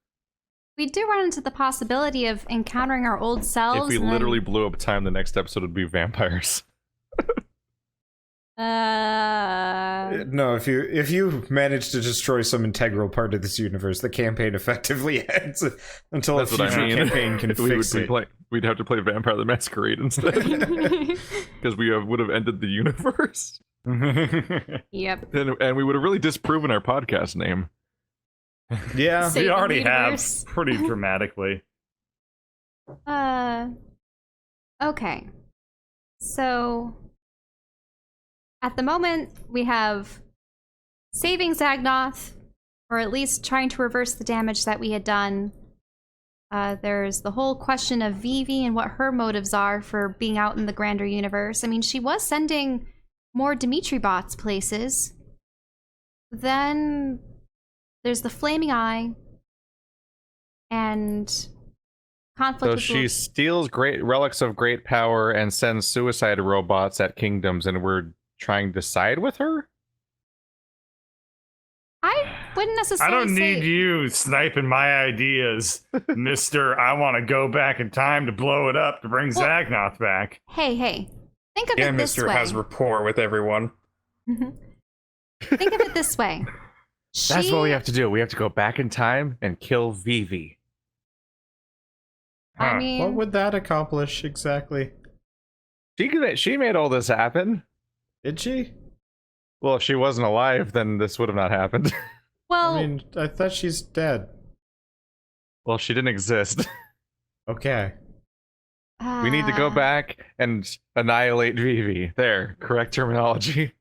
we do run into the possibility of encountering our old selves. If we and then- literally blew up time, the next episode would be vampires. No, if you manage to destroy some integral part of this universe, the campaign effectively ends until That's a what I future mean. campaign can fix it. We'd have to play Vampire the Masquerade instead. Because we would have ended the universe. Yep. And we would have really disproven our podcast name. Yeah. Save We the already universe. have pretty dramatically. Okay. So, at the moment, we have saving Zagnoth, or at least trying to reverse the damage that we had done. There's the whole question of Vivi and what her motives are for being out in the grander universe. I mean, she was sending more Dimitri bots places. Then there's the Flaming Eye and conflict So with she steals great relics of great power and sends suicide robots at kingdoms, and we're trying to side with her? I wouldn't I necessarily don't say... need you sniping my ideas, Mister. I want to go back in time to blow it up to bring Well- Zagnoth back. Hey, think of Yeah, it this Mr. way. has rapport with everyone. Think of it this way. That's what we have to do. We have to go back in time and kill Vivi. I Huh. mean, What would that accomplish exactly? She made all this happen. Did she? Well, if she wasn't alive, then this would have not happened. well, I mean, I thought she's dead. Well, she didn't exist. Okay. We need to go Ah, back and annihilate Vivi. There, correct terminology. We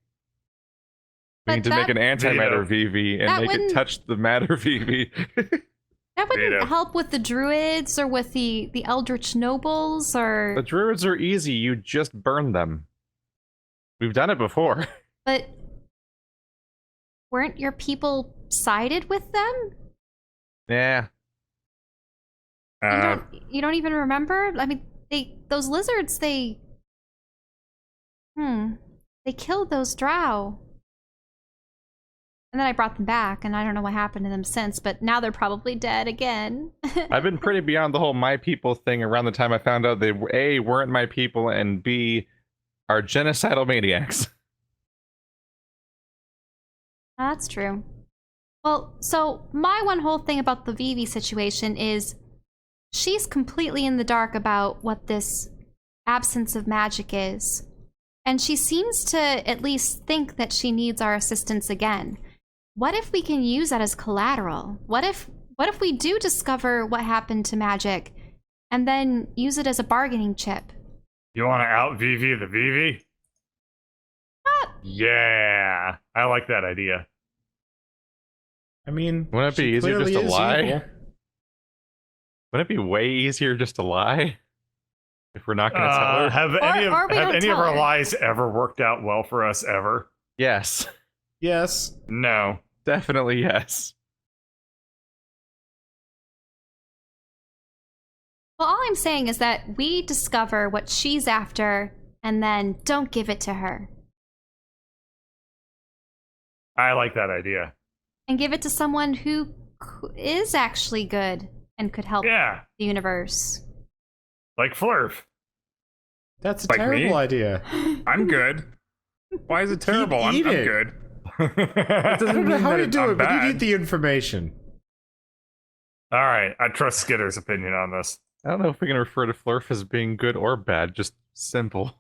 But need to make that- an antimatter Veto. Vivi and That make it wouldn't- touch the matter Vivi. That wouldn't Veto. help with the druids or with the eldritch nobles or. The druids are easy. You just burn them. We've done it before. But weren't your people sided with them? Yeah. You don't even remember? I mean, those lizards, they killed those drow. And then I brought them back, and I don't know what happened to them since, but now they're probably dead again. I've been pretty beyond the whole my people thing around the time I found out they A, weren't my people, and B, are genocidal maniacs. That's true. Well, so my one whole thing about the Vivi situation is she's completely in the dark about what this absence of magic is. And she seems to at least think that she needs our assistance again. What if we can use that as collateral? What if we do discover what happened to magic and then use it as a bargaining chip? You want to out Vivi the Vivi? Yeah, I like that idea. I mean, Wouldn't it be she easier just clearly to is lie? evil. Wouldn't it be way easier just to lie? If we're not going to tell her? Have Or any of, we have don't any of tell our her. lies ever worked out well for us ever? Yes. Yes. No. Definitely yes. Well, all I'm saying is that we discover what she's after and then don't give it to her. I like that idea. And give it to someone who is actually good and could help Yeah, the universe. like Flurf. That's a Like me? terrible idea. I'm good. Why is it terrible? I'm eat it. good. I doesn't don't know mean how that you do I'm it, but you bad. need the information. All right, I trust Skitter's opinion on this. I don't know if we can refer to Flurf as being good or bad, just simple.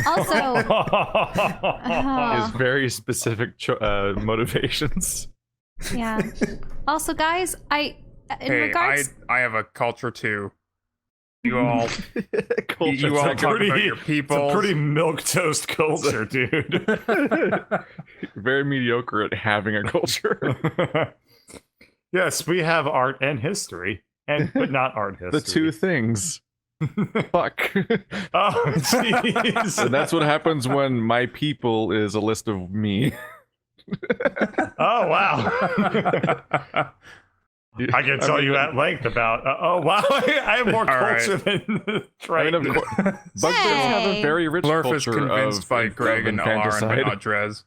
Also, His oh, very specific motivations. yeah. Also, guys, in Hey, regards, I have a culture too. You all Culture you all check. talk about pretty- your It's people. a pretty milquetoast culture, dude. Very mediocre at having a culture. Yes, we have art and history, but not art history. The two things. Fuck. Oh, jeez. And that's what happens when my people is a list of me. Oh, wow. I can tell you at length about. Oh, wow. I have more All right. culture than I mean, Triton. of course, Bugbears have a Hey. very rich Flurf is culture convinced of by Greg and Elaryn, but not Drez.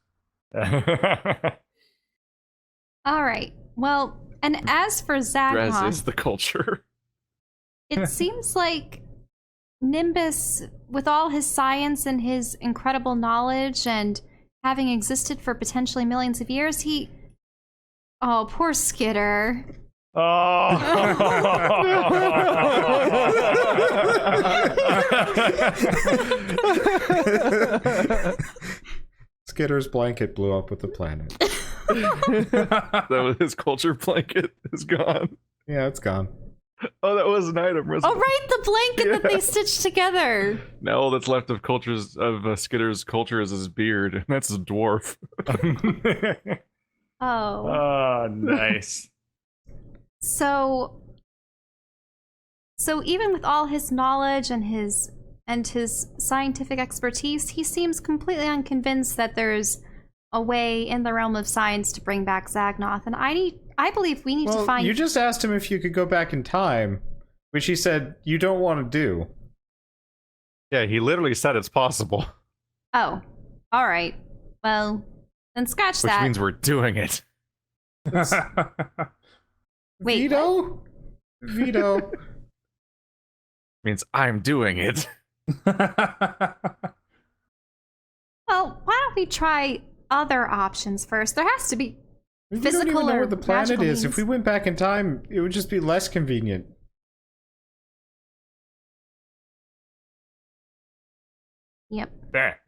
all right. Well, and as for Drez Zagnoth, is the culture. it seems like Nimbus, with all his science and his incredible knowledge and having existed for potentially millions of years, oh, poor Skitter. Skitter's blanket blew up with the planet. That was his culture blanket is gone. Yeah, it's gone. Oh, that was an item. Oh, right, the blanket that they stitched together. Now all that's left of cultures of Skitter's culture is his beard, and that's a dwarf. Oh. Oh, nice. So even with all his knowledge and his scientific expertise, he seems completely unconvinced that there's a way in the realm of science to bring back Zagnoth. And I believe we need to find. You just asked him if you could go back in time, which he said you don't want to do. Yeah, he literally said it's possible, Oh, all right. Well, then scratch which that. means we're doing it. Wait, Veto? Veto. Means I'm doing it. Well, why don't we try other options first? There has to be. We don't even Physical know or where the planet magical is. means. If we went back in time, it would just be less convenient. Yep. There.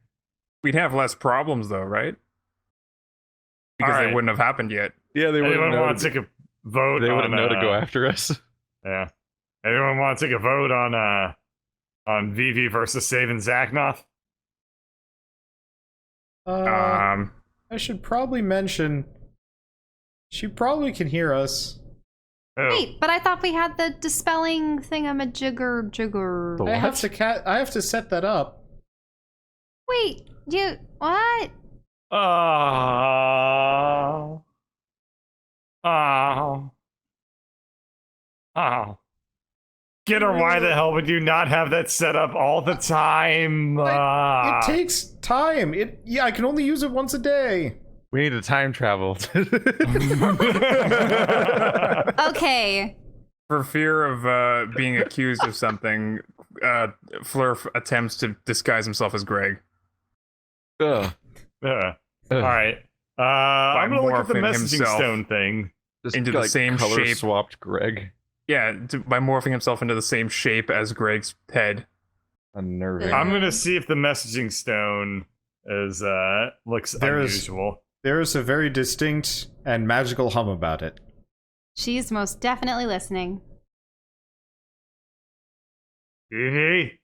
We'd have less problems though, right? Because All they right. wouldn't have happened yet. Yeah, they wouldn't Anyone know. want to take a vote They on... wouldn't know to go after us. Yeah. Anyone want to take a vote on On Vivi versus Saving Zaknoth? I should probably mention she probably can hear us. Oh. Wait, but I thought we had the dispelling thingamajigger jigger. The I have what? to I have to set that up. Wait, what? Oh. Oh. Oh. Skitter, why the hell would you not have that set up all the time? It takes time. I can only use it once a day. We need to time travel. Okay. For fear of being accused of something, Flurf attempts to disguise himself as Greg. Ugh. All right. I'm gonna look at the morphing messaging himself stone thing. Just Into the same color shape. swapped Greg. Yeah, by morphing himself into the same shape as Greg's head. Unnerving. I'm gonna see if the messaging stone is looks There is- unusual. There is a very distinct and magical hum about it. She's most definitely listening. Vivi?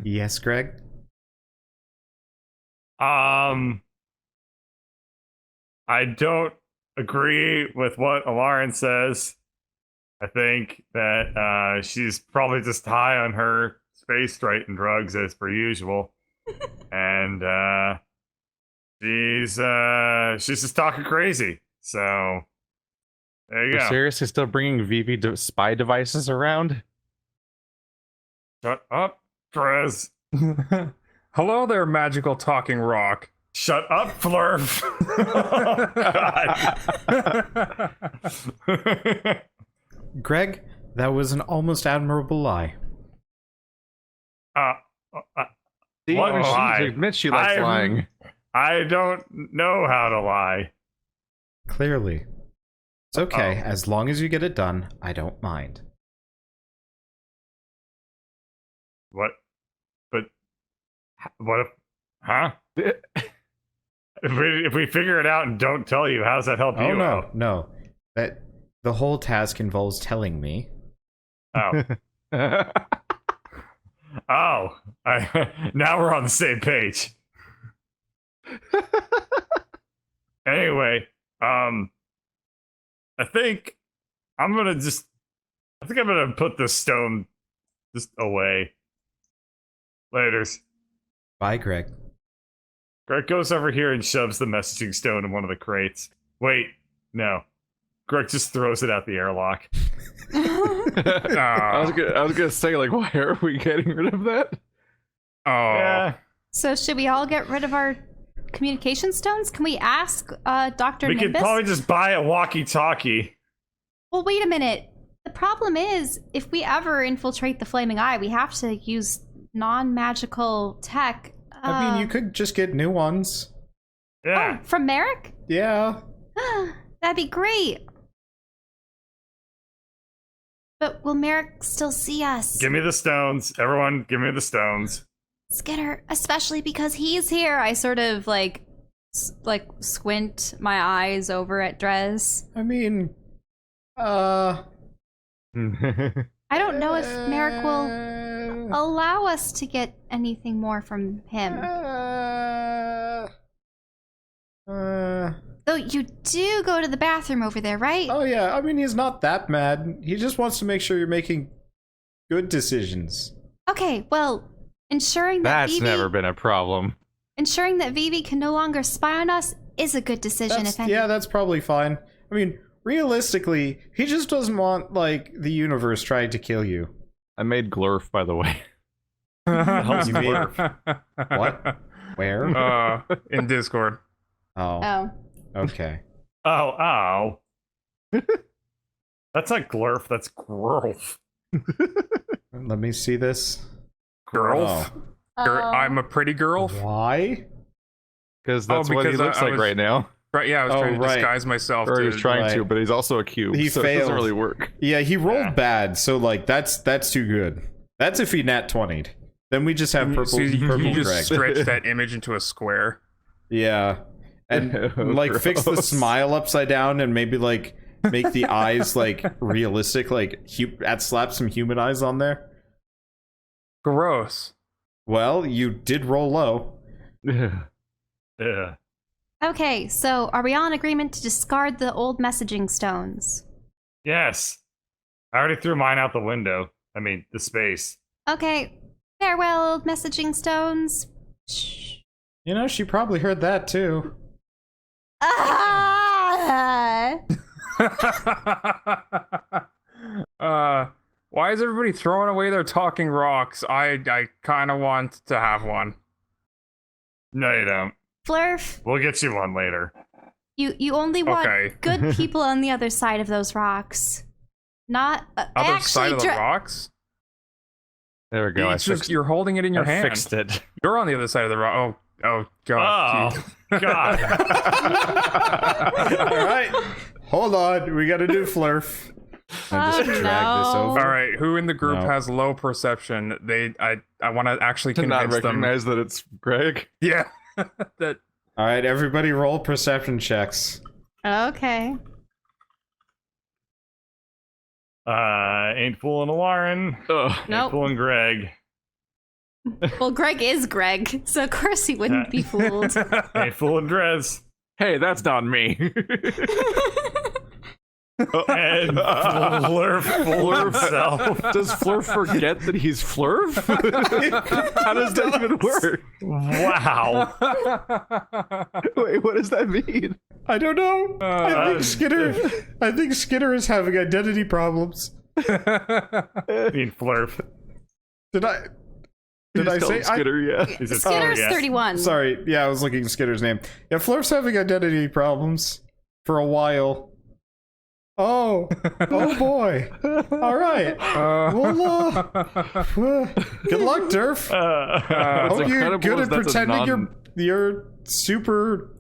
Yes, Greg? I don't agree with what Elaryn says. I think that she's probably just high on her space Triton drugs as per usual. And she's just talking crazy. So there you You're go. seriously still bringing Vivi spy devices around? Shut up, Drez. Hello there, magical talking rock. Shut up, Flurf. God. Greg, that was an almost admirable lie. See, What she lie? admits she likes lying. I don't know how to lie. Clearly. It's okay. Uh-oh. As long as you get it done, I don't mind. What? But what if? Huh? If we figure it out and don't tell you, how does that help Oh, you no, out? no. The whole task involves telling me. Oh, oh! Now we're on the same page. Anyway, I think I'm gonna put this stone just away. Laters. Bye, Greg. Greg goes over here and shoves the messaging stone in one of the crates. Wait, no. Greg just throws it out the airlock. I was gonna say, like, why are we getting rid of that? Oh, Yeah, So should we all get rid of our communication stones? Can we ask Dr. we could Nimbus? probably just buy a walkie-talkie. Well, wait a minute. The problem is, if we ever infiltrate the Flaming Eye, we have to use non-magical tech. I mean, you could just get new ones. Yeah. Oh, from Merrick? Yeah. That'd be great. But will Merrick still see us? Give me the stones. Everyone, give me the stones. Skitter, especially because he's here. I sort of like squint my eyes over at Drez. I mean, I don't know if Merrick will allow us to get anything more from him. Though you do go to the bathroom over there, right? Oh yeah, I mean, he's not that mad. He just wants to make sure you're making good decisions. Okay, well, ensuring that That's never been a problem. Vivi can no longer spy on us is a good decision. If any. Yeah, that's probably fine. I mean, realistically, he just doesn't want, like, the universe trying to kill you. I made Glurf, by the way. hell's What? Where? In Discord. Oh, Oh. okay. Oh. That's not Glurf, that's Grurf. Let me see this. Girl. Oh. I'm a pretty girl. Why? Because that's what he because looks I like was- right now. Right, yeah, I was Oh, trying to right. disguise myself Or to... he's trying to, right. but he's also a cube. He so it failed. doesn't really work. Yeah, he rolled Yeah. bad, so, like, that's too good. That's if he nat 20'd. Then we just have purple, So you purple just Greg. stretch that image into a square. Yeah. And, like, fix the Gross. smile upside down and maybe, like, make the eyes, like, realistic, like, slap some human eyes on there. Gross. Well, you did roll low. Yeah. Okay, so are we on agreement to discard the old messaging stones? Yes. I already threw mine out the window. I mean, the space. Okay, farewell, old messaging stones. Shh. You know, she probably heard that too. Ah! Why is everybody throwing away their talking rocks? I kind of want to have one. No, you don't. Flurf, We'll get you one later. you only want Okay. good people on the other side of those rocks. Not Other side of the rocks? There we go. It's just you're holding it in your I hand. fixed it. You're on the other side of the rock. Oh god. Oh, Jeez. God. All right, hold on. We got to do Flurf. I just Oh, drag this no. over. All right, who in the group No. has low perception? I want to actually To not convince them. recognize that it's Greg. Yeah. that All right, everybody, roll perception checks. Okay. Ain't fooling Elaryn. Ugh. Ain't Nope. fooling Greg. Well, Greg is Greg, so of course he wouldn't be fooled. Ain't fooling Drez. Hey, that's not me. And Flurf fooled himself. Does Flurf forget that he's Flurf? How does that even work? Wow. Wait, what does that mean? I don't know. I think Skitter is having identity problems. Being Flurf. Did I Did I say Skitter? Yeah. He's a Skitter's yes. 31. Sorry, yeah, I was looking at Skitter's name. Yeah, Flurf's having identity problems for a while. Oh boy. All right. Well, good luck, Durf. What's Hope you're incredible good is at that's a pretending you're super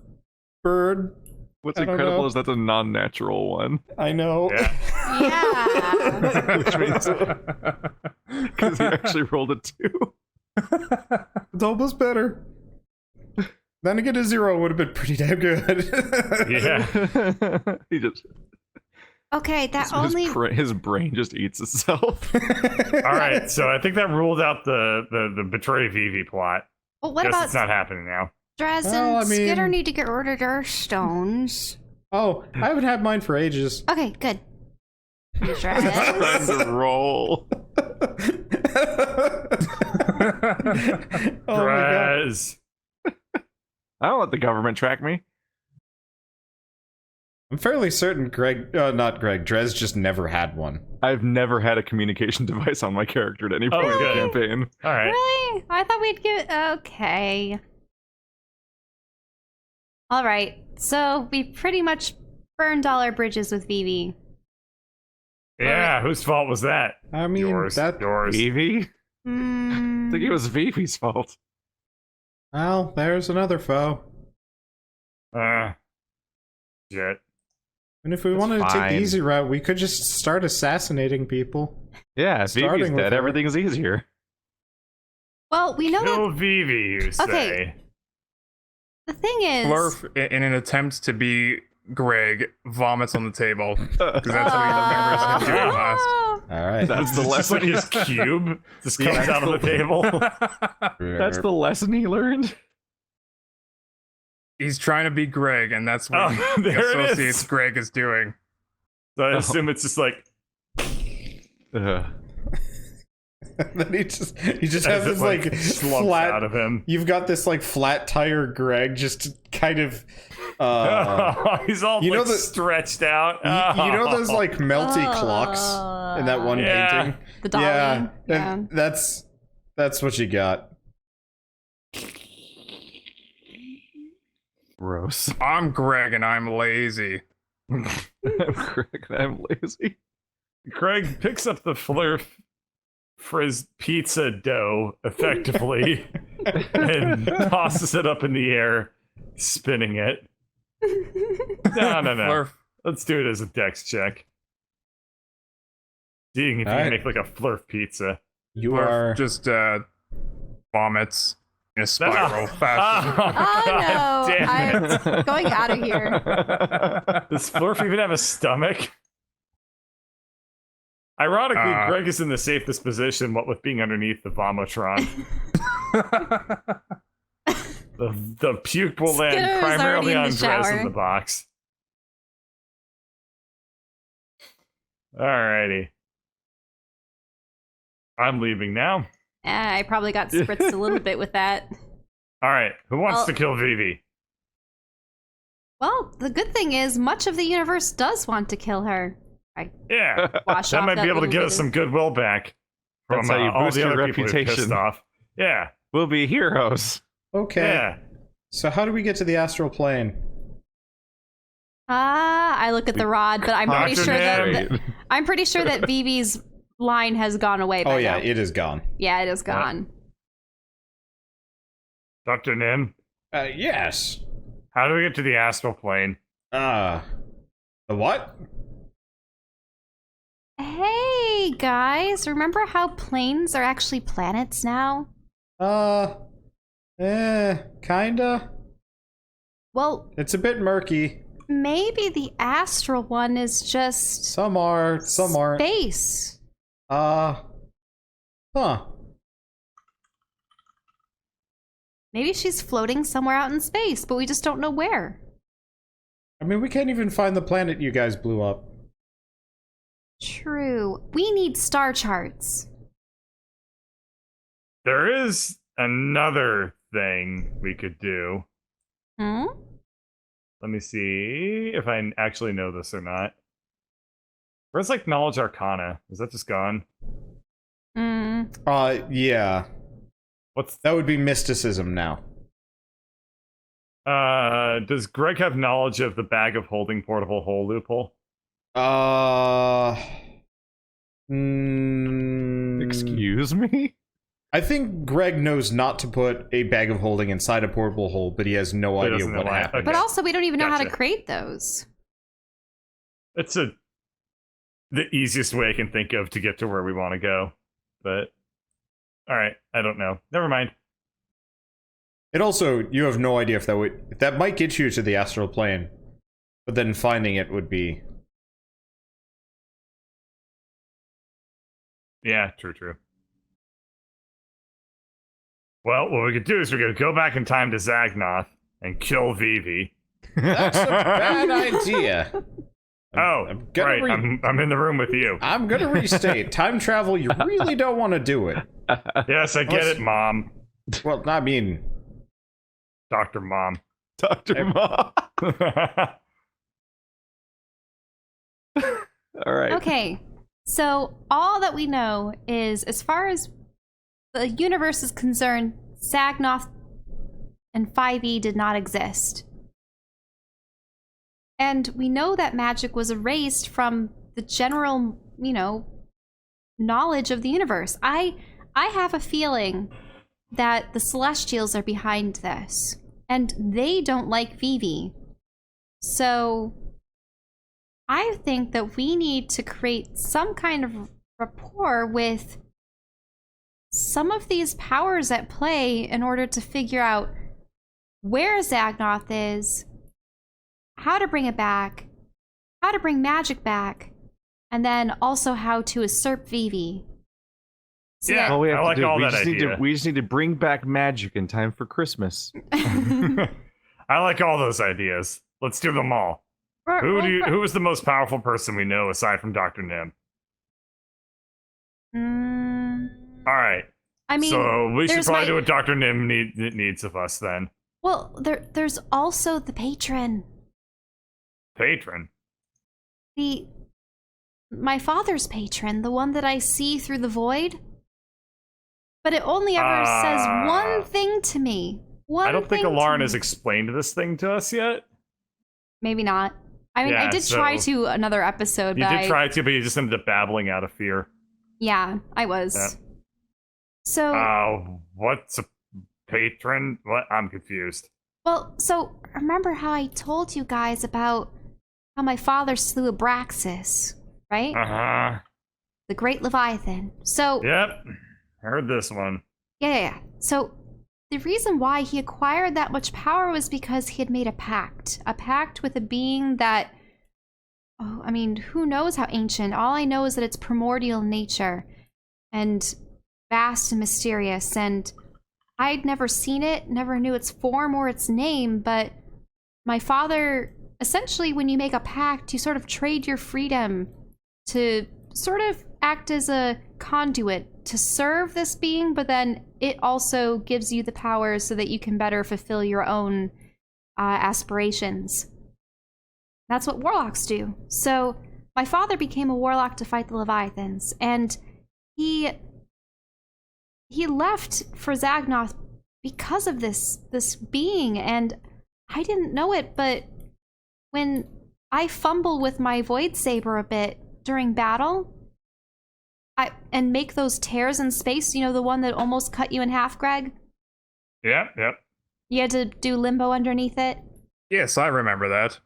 bird. What's I don't incredible know. is that's a non-natural one. I know. Yeah. Yeah. Which means because he actually rolled a 2. It's almost better. Then again, a 0 would have been pretty damn good. Yeah. He just Okay, that only. his brain just eats itself. All right, so I think that ruled out the betray Vivi plot. Well, what Guess about it's not happening now. Drez Well, and I mean- Skitter need to get rid of their stones? Oh, I haven't had mine for ages. Okay, good. Drez. Time to roll. Oh my god. Drez. I don't let the government track me. I'm fairly certain not Greg, Drez just never had one. I've never had a communication device on my character at any point in the good. campaign. All right. Really? I thought we'd give. Okay. All right. So we pretty much burned all our bridges with Vivi. Yeah, whose fault was that? I mean, Yours. that. Yours. Vivi? I Mm, think it was Vivi's fault. Well, there's another foe. Shit. And if we That's wanted to take the fine. easy route, we could just start assassinating people. Yeah, if Vivi's Starting with dead, her. everything's easier. well, we know Kill that Vivi, you say. Okay. the thing is. Flurf, in an attempt to be Greg, vomits on the table. Because that's what he remembers him doing last. Oh, All right. That's the Just lesson. like his cube just comes Yeah. out of the table. That's the lesson he learned. He's trying to be Greg, and that's what Oh, he there it associates is. Greg as doing. So I assume it's just like Then he just has as this it like slumps flat. out of him. You've got this like flat tire Greg, just kind of. He's all you know like the- stretched out. You know those like melty clocks in that one Yeah. painting? The dolly. Yeah, Yeah. and that's what you got. Gross. I'm Greg, and I'm lazy. I'm Greg, I'm lazy. Craig picks up the Flurf frizz pizza dough effectively and tosses it up in the air, spinning it. No. Flurf. Let's do it as a dex check. Seeing if you Alright. can make like a Flurf pizza. You Flurf are. just vomits in a spiral fashion. Oh God no! damn it. I'm going out of here. Does Flurf even have a stomach? Ironically, Greg is in the safest position, what with being underneath the Vomotron. the puke will land Skitter's primarily already in on the Drez shower. in the box. Alrighty. I'm leaving now. I probably got spritzed a little bit with that. Alright, who wants Well- to kill Vivi? Well, the good thing is much of the universe does want to kill her. Yeah, Wash that off might be able to little get bit us of- some goodwill back from That's how you all boost the your other people who pissed reputation. off. Yeah, We'll be heroes. Okay. yeah. So how do we get to the astral plane? I look at the rod, but I'm pretty Dr. sure Nam. that I'm pretty sure that Vivi's line has gone away by Oh yeah, now. it is gone. Yeah, it is gone. Dr. Nim, Yes. how do we get to the astral plane? The what? Hey guys, remember how planes are actually planets now? Kinda. Well, It's a bit murky. maybe the astral one is just Some are, some aren't. space. Huh. Maybe she's floating somewhere out in space, but we just don't know where. I mean, we can't even find the planet you guys blew up. True. We need star charts. There is another thing we could do. Hmm? Let me see if I actually know this or not. Where's like Knowledge Arcana? Is that just gone? Yeah. What's That would be mysticism now. does Greg have knowledge of the bag of holding portable hole loophole? Excuse me? I think Greg knows not to put a bag of holding inside a portable hole, but he has no He idea doesn't know what why. happened. But also, we don't even know how to Gotcha. create those. It's the easiest way I can think of to get to where we want to go. But all right, I don't know. Never mind. It also, you have no idea if that might get you to the astral plane, but then finding it would be. Yeah, true. Well, what we could do is we could go back in time to Zagnoth and kill Vivi. That's a bad idea. Oh, I'm gonna right. I'm in the room with you. I'm gonna restate. Time travel, you really don't want to do it. Yes, I get it, Mom. Well, I mean, Dr. Mom. Dr. Ma. All right. Okay, so all that we know is, as far as the universe is concerned, Zagnoth and 5e did not exist. And we know that magic was erased from the general, knowledge of the universe. I have a feeling that the Celestials are behind this, and they don't like Vivi. So I think that we need to create some kind of rapport with some of these powers at play in order to figure out where Zagnoth is, how to bring it back, how to bring magic back, and then also how to usurp Vivi. So Yeah. All we have I to like do, all we that just need idea. we just need to bring back magic in time for Christmas. that- I like all those ideas. Let's do them all. Who is the most powerful person we know aside from Dr. Nim? All right. I mean, so we should there's probably my- do what Dr. Nim needs of us then. well, there's also the patron. Patron. My father's patron, the one that I see through the void. But it only ever says one thing to me. One I don't think thing to Elaryn me. has explained this thing to us yet. Maybe not. I mean, I Yeah, did try so- to another episode, You but did try to, but you just ended up babbling out of fear. yeah, I was. Yeah. So, What's a patron? What? I'm confused. well, so remember how I told you guys about how my father slew Abraxas, right? Uh-huh. The Great Leviathan. So, Yep. Heard this one. yeah. So, the reason why he acquired that much power was because he had made a pact with a being that Oh, I mean, who knows how ancient? All I know is that it's primordial in nature and vast and mysterious. And I'd never seen it, never knew its form or its name, but my father, essentially, when you make a pact, you sort of trade your freedom to sort of act as a conduit to serve this being, but then it also gives you the power so that you can better fulfill your own aspirations. That's what warlocks do. So my father became a warlock to fight the Leviathans, and he left for Zagnoth because of this being, and I didn't know it, but when I fumble with my Void Saber a bit during battle, and make those tears in space, you know, the one that almost cut you in half, Greg? Yep. You had to do limbo underneath it? Yes, I remember that.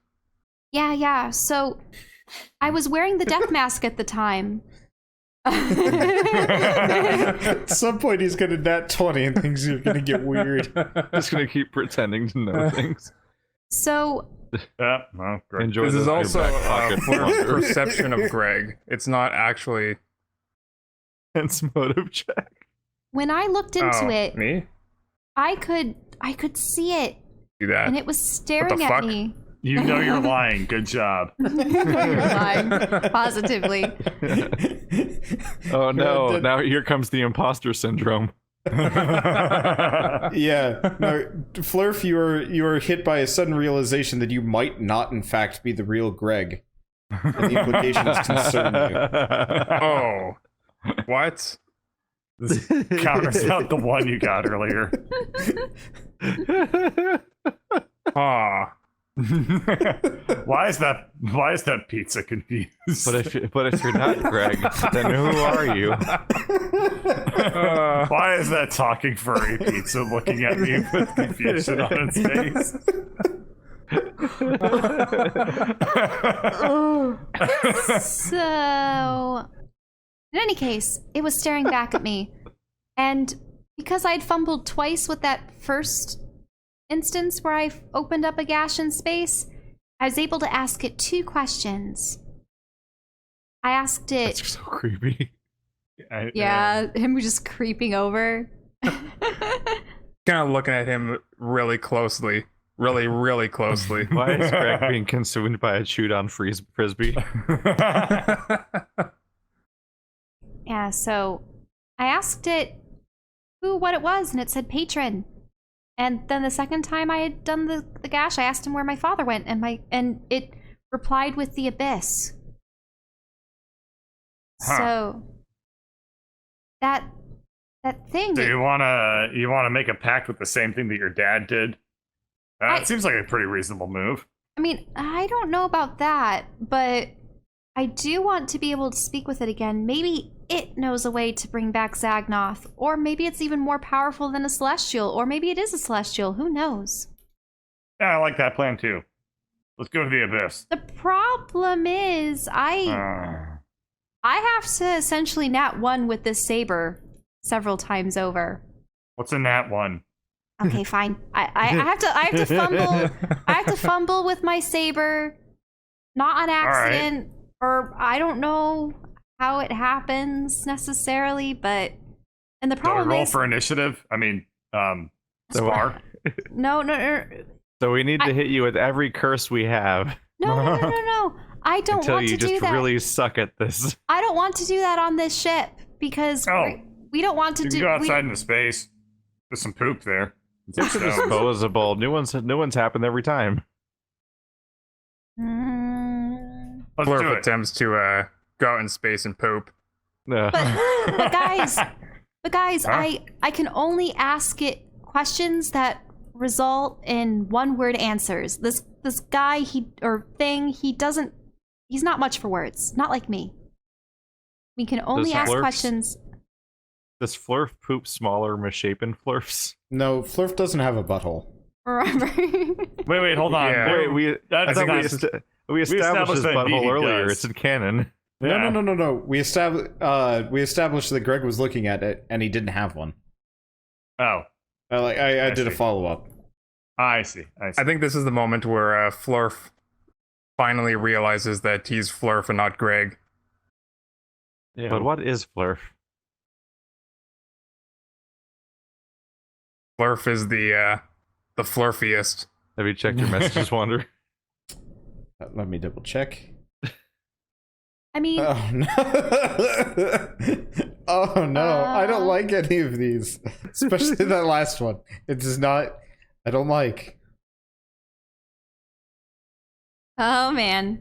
Yeah. So I was wearing the death mask at the time. At some point, he's gonna nat 20 and things are gonna get weird. Just gonna keep pretending to know things. So Yeah, well, great. Enjoy This is your also back pocket Flurf's wander. perception of Greg. It's not actually. Hence motive check. when I looked into it, Me? I could see it, Do that. and it was staring at fuck? me. You know you're lying. Good job. You're lying, positively. Oh no! Now here comes the imposter syndrome. Yeah, no, Flurf, you are hit by a sudden realization that you might not, in fact, be the real Greg. And the implications concern you. Oh. What? This counters out the one you got earlier. Ah. Why is that pizza confused? But if you're not Greg, then who are you? Why is that talking furry pizza looking at me with confusion on its face? So, in any case, it was staring back at me. And because I'd fumbled twice with that first instance where I opened up a gash in space, I was able to ask it 2 questions. I asked it... That's so creepy. Yeah, him just creeping over. Kind of looking at him really closely. Really closely. Why is Greg being consumed by a chewed on frisbee? Yeah, so I asked it what it was, and it said patron. And then the second time I had done the gash, I asked him where my father went, and it replied with the abyss. Huh. So that thing. Do you wanna make a pact with the same thing that your dad did? It seems like a pretty reasonable move. I mean, I don't know about that, but I do want to be able to speak with it again. Maybe it knows a way to bring back Zagnoth, or maybe it's even more powerful than a Celestial, or maybe it is a Celestial. Who knows? Yeah, I like that plan too. Let's go to the abyss. The problem is, I have to essentially nat 1 with this saber several times over. What's a nat 1? Okay, fine. I have to fumble. I have to fumble with my saber, not on accident, or I don't know how it happens necessarily. But and the Do I problem roll is for initiative? I mean, So, spar. no. so we need to hit you with every curse we have No. I don't until want you to do just that. really suck at this. I don't want to do that on this ship because we don't want to You do. can go outside into space. There's some poop there. It's disposable. New ones happen every time. Let's do Flurf it. attempts to go out in space and poop. Ugh. But guys, Huh? I can only ask it questions that result in 1-word answers. This guy he's not much for words. Not like me. We can only Does ask Flurf's- questions. Does Flurf poop smaller, misshapen Flurfs? No, Flurf doesn't have a butthole. Remember? Wait, hold on. Yeah. Wait, we That's established established his that butthole Vivi earlier. does. It's in canon. Yeah. No. We established that Greg was looking at it and he didn't have one. Oh, I did a see. follow up. I see. I think this is the moment where Flurf finally realizes that he's Flurf and not Greg. Yeah. But what is Flurf? Flurf is the flurfiest. Have you checked your messages, Wander? Let me double check. I mean, Oh no! Oh no! I don't like any of these, especially that last one. It does not. I don't like. oh man.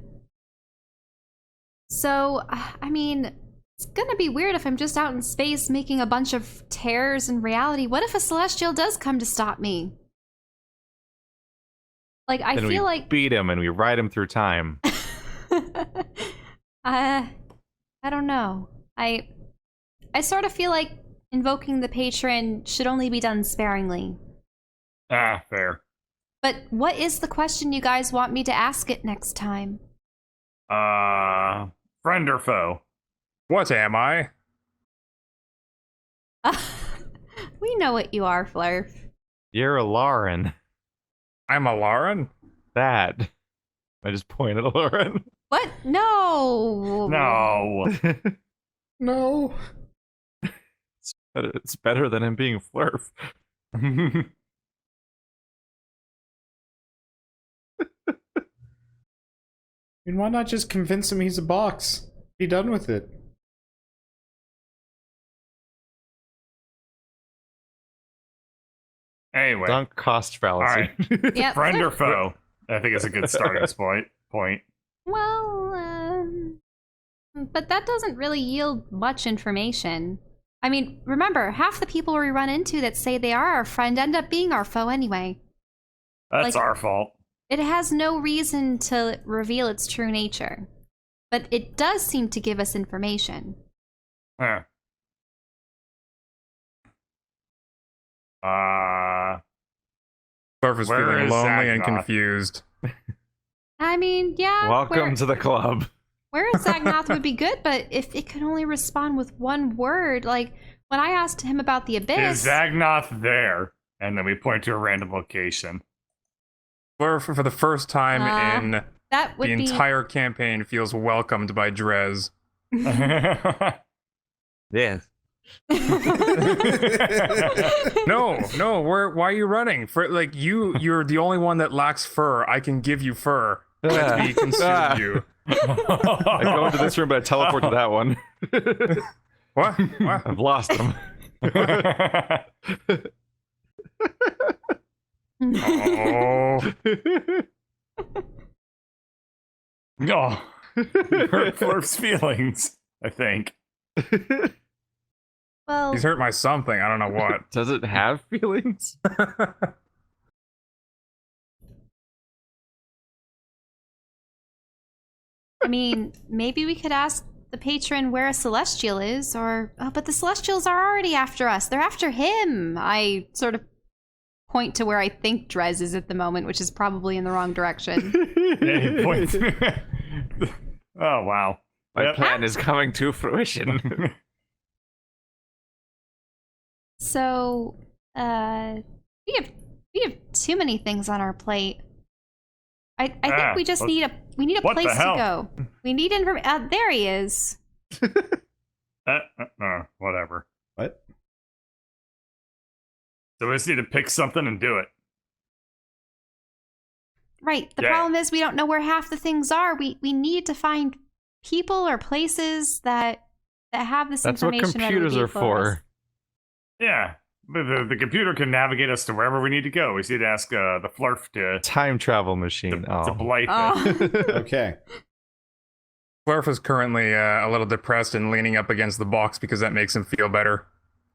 So, I mean, it's gonna be weird if I'm just out in space making a bunch of tears in reality. What if a celestial does come to stop me? Like, I Then feel we like beat him and we ride him through time. I don't know. I sort of feel like invoking the patron should only be done sparingly. Ah, fair. But what is the question you guys want me to ask it next time? Friend or foe? What am I? We know what you are, Flurf. You're Elaryn. I'm Elaryn? That. I just pointed at Elaryn. What? No. No. No. It's better than him being Flurf. I mean, why not just convince him he's a box? Be done with it. Anyway, Dunk cost fallacy. Yep. friend or foe? I think it's a good starting point. Well, but that doesn't really yield much information. I mean, remember, half the people we run into that say they are our friend end up being our foe anyway. That's Like- our fault. It has no reason to reveal its true nature. But it does seem to give us information. Huh. Flurf is Where feeling is lonely and Zagnoth? confused. I mean, yeah. Welcome to the club. Where is Zagnoth would be good, but if it could only respond with one word, like when I asked him about the abyss. Is Zagnoth there? And then we point to a random location. Flurf, for the first time in that would the be entire campaign, feels welcomed by Drez. Yes. No, why are you running? For like you're the only one that lacks fur. I can give you fur. Let me consume you. I go into this room, but I teleport to that one. What? I've lost him. Oh, No. Hurt Flurf's feelings, I think. well, he's hurt by something. I don't know what. Does it have feelings? I mean, maybe we could ask the patron where a celestial is, or but the celestials are already after us. They're after him. I sort of point to where I think Drez is at the moment, which is probably in the wrong direction. Yeah, he points. Oh, wow. My Yep. plan is coming to fruition. So, we have too many things on our plate. I think we just need a what the place to hell? go. We need information. There he is. Whatever. What? So we just need to pick something and do it. Right. The Yeah. problem is we don't know where half the things are. We need to find people or places that have this That's what information. readily computers are available to us. for. Yeah. The computer can navigate us to wherever we need to go. We just need to ask the Flurf to Time travel machine. to blight it. Oh. Okay. Flurf is currently a little depressed and leaning up against the box because that makes him feel better.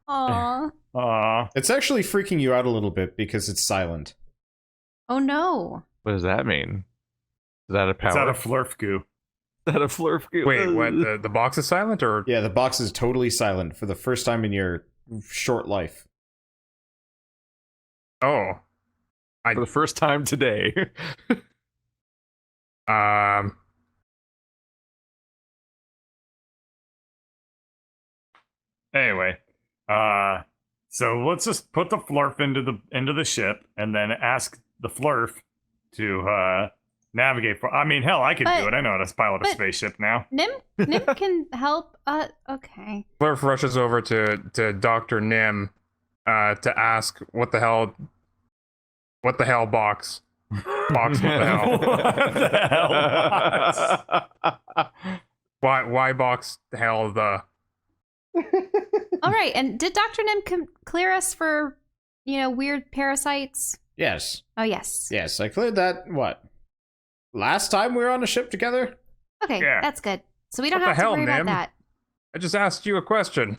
Aw. Aw. It's actually freaking you out a little bit because it's silent. Oh no. What does that mean? Is that a power? It's out of Flurf goo. Is that a Flurf? Wait, what? The box is silent, or Yeah, the box is totally silent for the first time in your short life. oh, For the first time today. Anyway, so let's just put the Flurf into the ship and then ask the Flurf to navigate for. I mean, hell, I could But- do it. I know how to pilot a but- spaceship now. Nim can help. Okay. Flurf rushes over to Dr. Nim to ask what the hell box. Box, what the hell? What the hell, Box? Why box the hell the All right. And did Dr. Nim clear us for, weird parasites? Yes. Oh, yes. Yes, I cleared that, last time we were on a ship together? Okay, Yeah. that's good. So we don't What the have to hell, worry about Nim? that. I just asked you a question.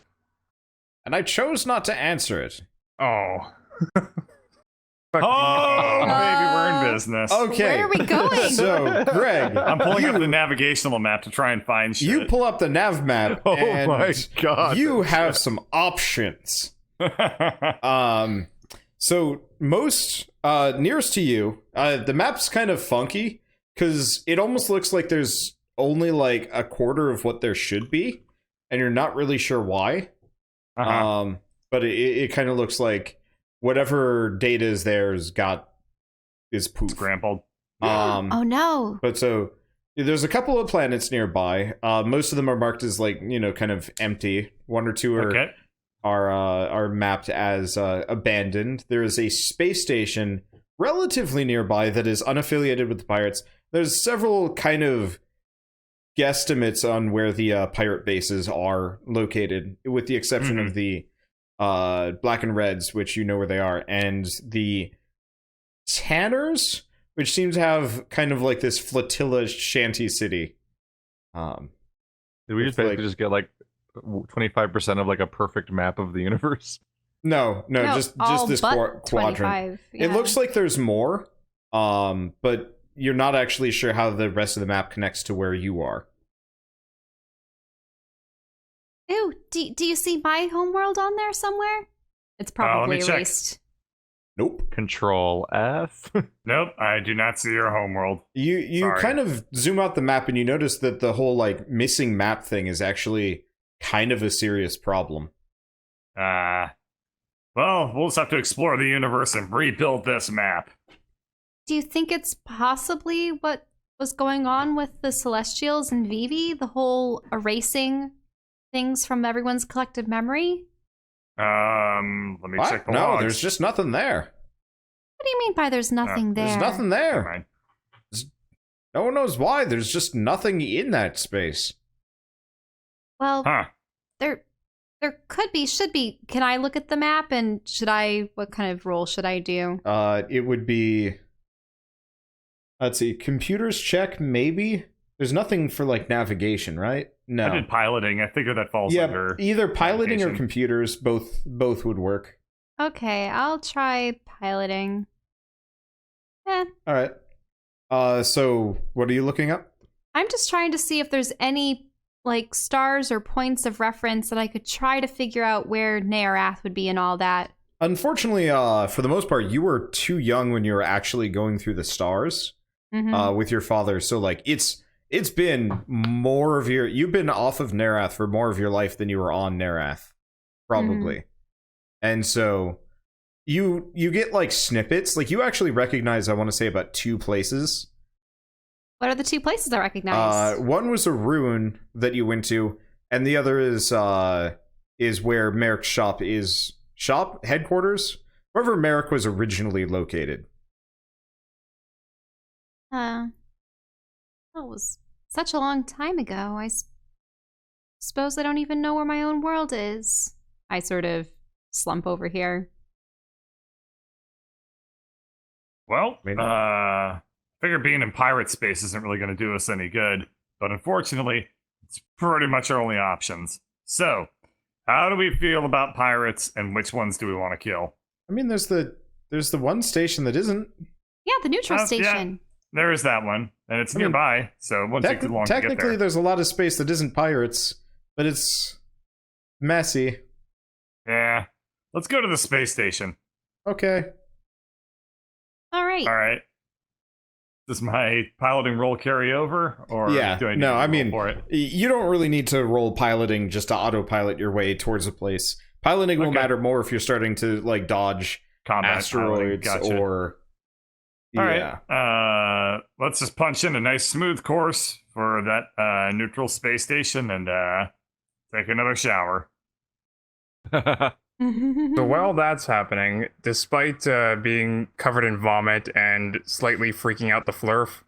And I chose not to answer it. Oh. Oh, Uh, baby, we're in business. Okay. Where are we going? So, Greg, I'm pulling up the navigational map to try and find shit. you pull up the nav map, Oh and my god. you have some options. So most nearest to you, the map's kind of funky because it almost looks like there's only like a quarter of what there should be, and you're not really sure why. Uh-huh. But it kind of looks like whatever data is there is poof. Scrambled. Oh, no. But so there's a couple of planets nearby. Most of them are marked as like kind of empty. One or two Okay. are mapped as abandoned. There is a space station relatively nearby that is unaffiliated with the pirates. There's several kind of guesstimates on where the pirate bases are located, with the exception of the black and reds, which you know where they are, and the tanners, which seem to have kind of like this flotilla shanty city. Did we just It's basically just get like 25% of like a perfect map of the universe? No, just all this but quadrant. 25. It Yeah. looks like there's more, but you're not actually sure how the rest of the map connects to where you are. Ew, do you see my homeworld on there somewhere? It's probably let me check. erased. Nope. Control F. Nope, I do not see your homeworld. You Sorry. kind of zoom out the map and you notice that the whole like missing map thing is actually kind of a serious problem. Well, we'll just have to explore the universe and rebuild this map. Do you think it's possibly what was going on with the Celestials and Vivi? The whole erasing things from everyone's collective memory? Let me What? check the No, logs. there's just nothing there. What do you mean by there's nothing there? There's nothing Never there. mind. No one knows why. There's just nothing in that space. Well, Huh. there could be, should be. Can I look at the map and what kind of roll should I do? It would be, let's see, computers check, maybe? There's nothing for, like, navigation, right? No. I did piloting. I figure that falls Yeah, under. either piloting or navigation. computers, both would work. Okay, I'll try piloting. Eh, Alright. So, what are you looking up? I'm just trying to see if there's any, like, stars or points of reference that I could try to figure out where Nearath would be and all that. Unfortunately, for the most part, you were too young when you were actually going through the stars Mhm. with your father. So, like, it's been more of your... You've been off of Nearath for more of your life than you were on Nearath. Probably. And so, you get, like, snippets. Like, you actually recognize, I want to say, about 2 places. What are the 2 places I recognize? One was a ruin that you went to, and the other is where Merrick's shop is. Headquarters? Wherever Merrick was originally located. That was such a long time ago. I suppose I don't even know where my own world is. I sort of slump over here. Well, Maybe. figure being in pirate space isn't really going to do us any good. But unfortunately, it's pretty much our only options. So, how do we feel about pirates, and which ones do we want to kill? I mean, there's the one station that isn't. Yeah, the neutral Yeah. station. There is that one, and it's I mean, nearby, so it won't take too long to get Technically, there. there's a lot of space that isn't pirates, but it's messy. Yeah. Let's go to the space station. Okay. All right. All right. Does my piloting roll carry over, or Yeah. do I need No, to I roll mean, for it? you don't really need to roll piloting just to autopilot your way towards a place. Piloting will Okay. matter more if you're starting to like dodge Combat piloting, asteroids gotcha. or All Yeah. right. Let's just punch in a nice smooth course for that neutral space station and take another shower. So while that's happening, despite being covered in vomit and slightly freaking out the Flurf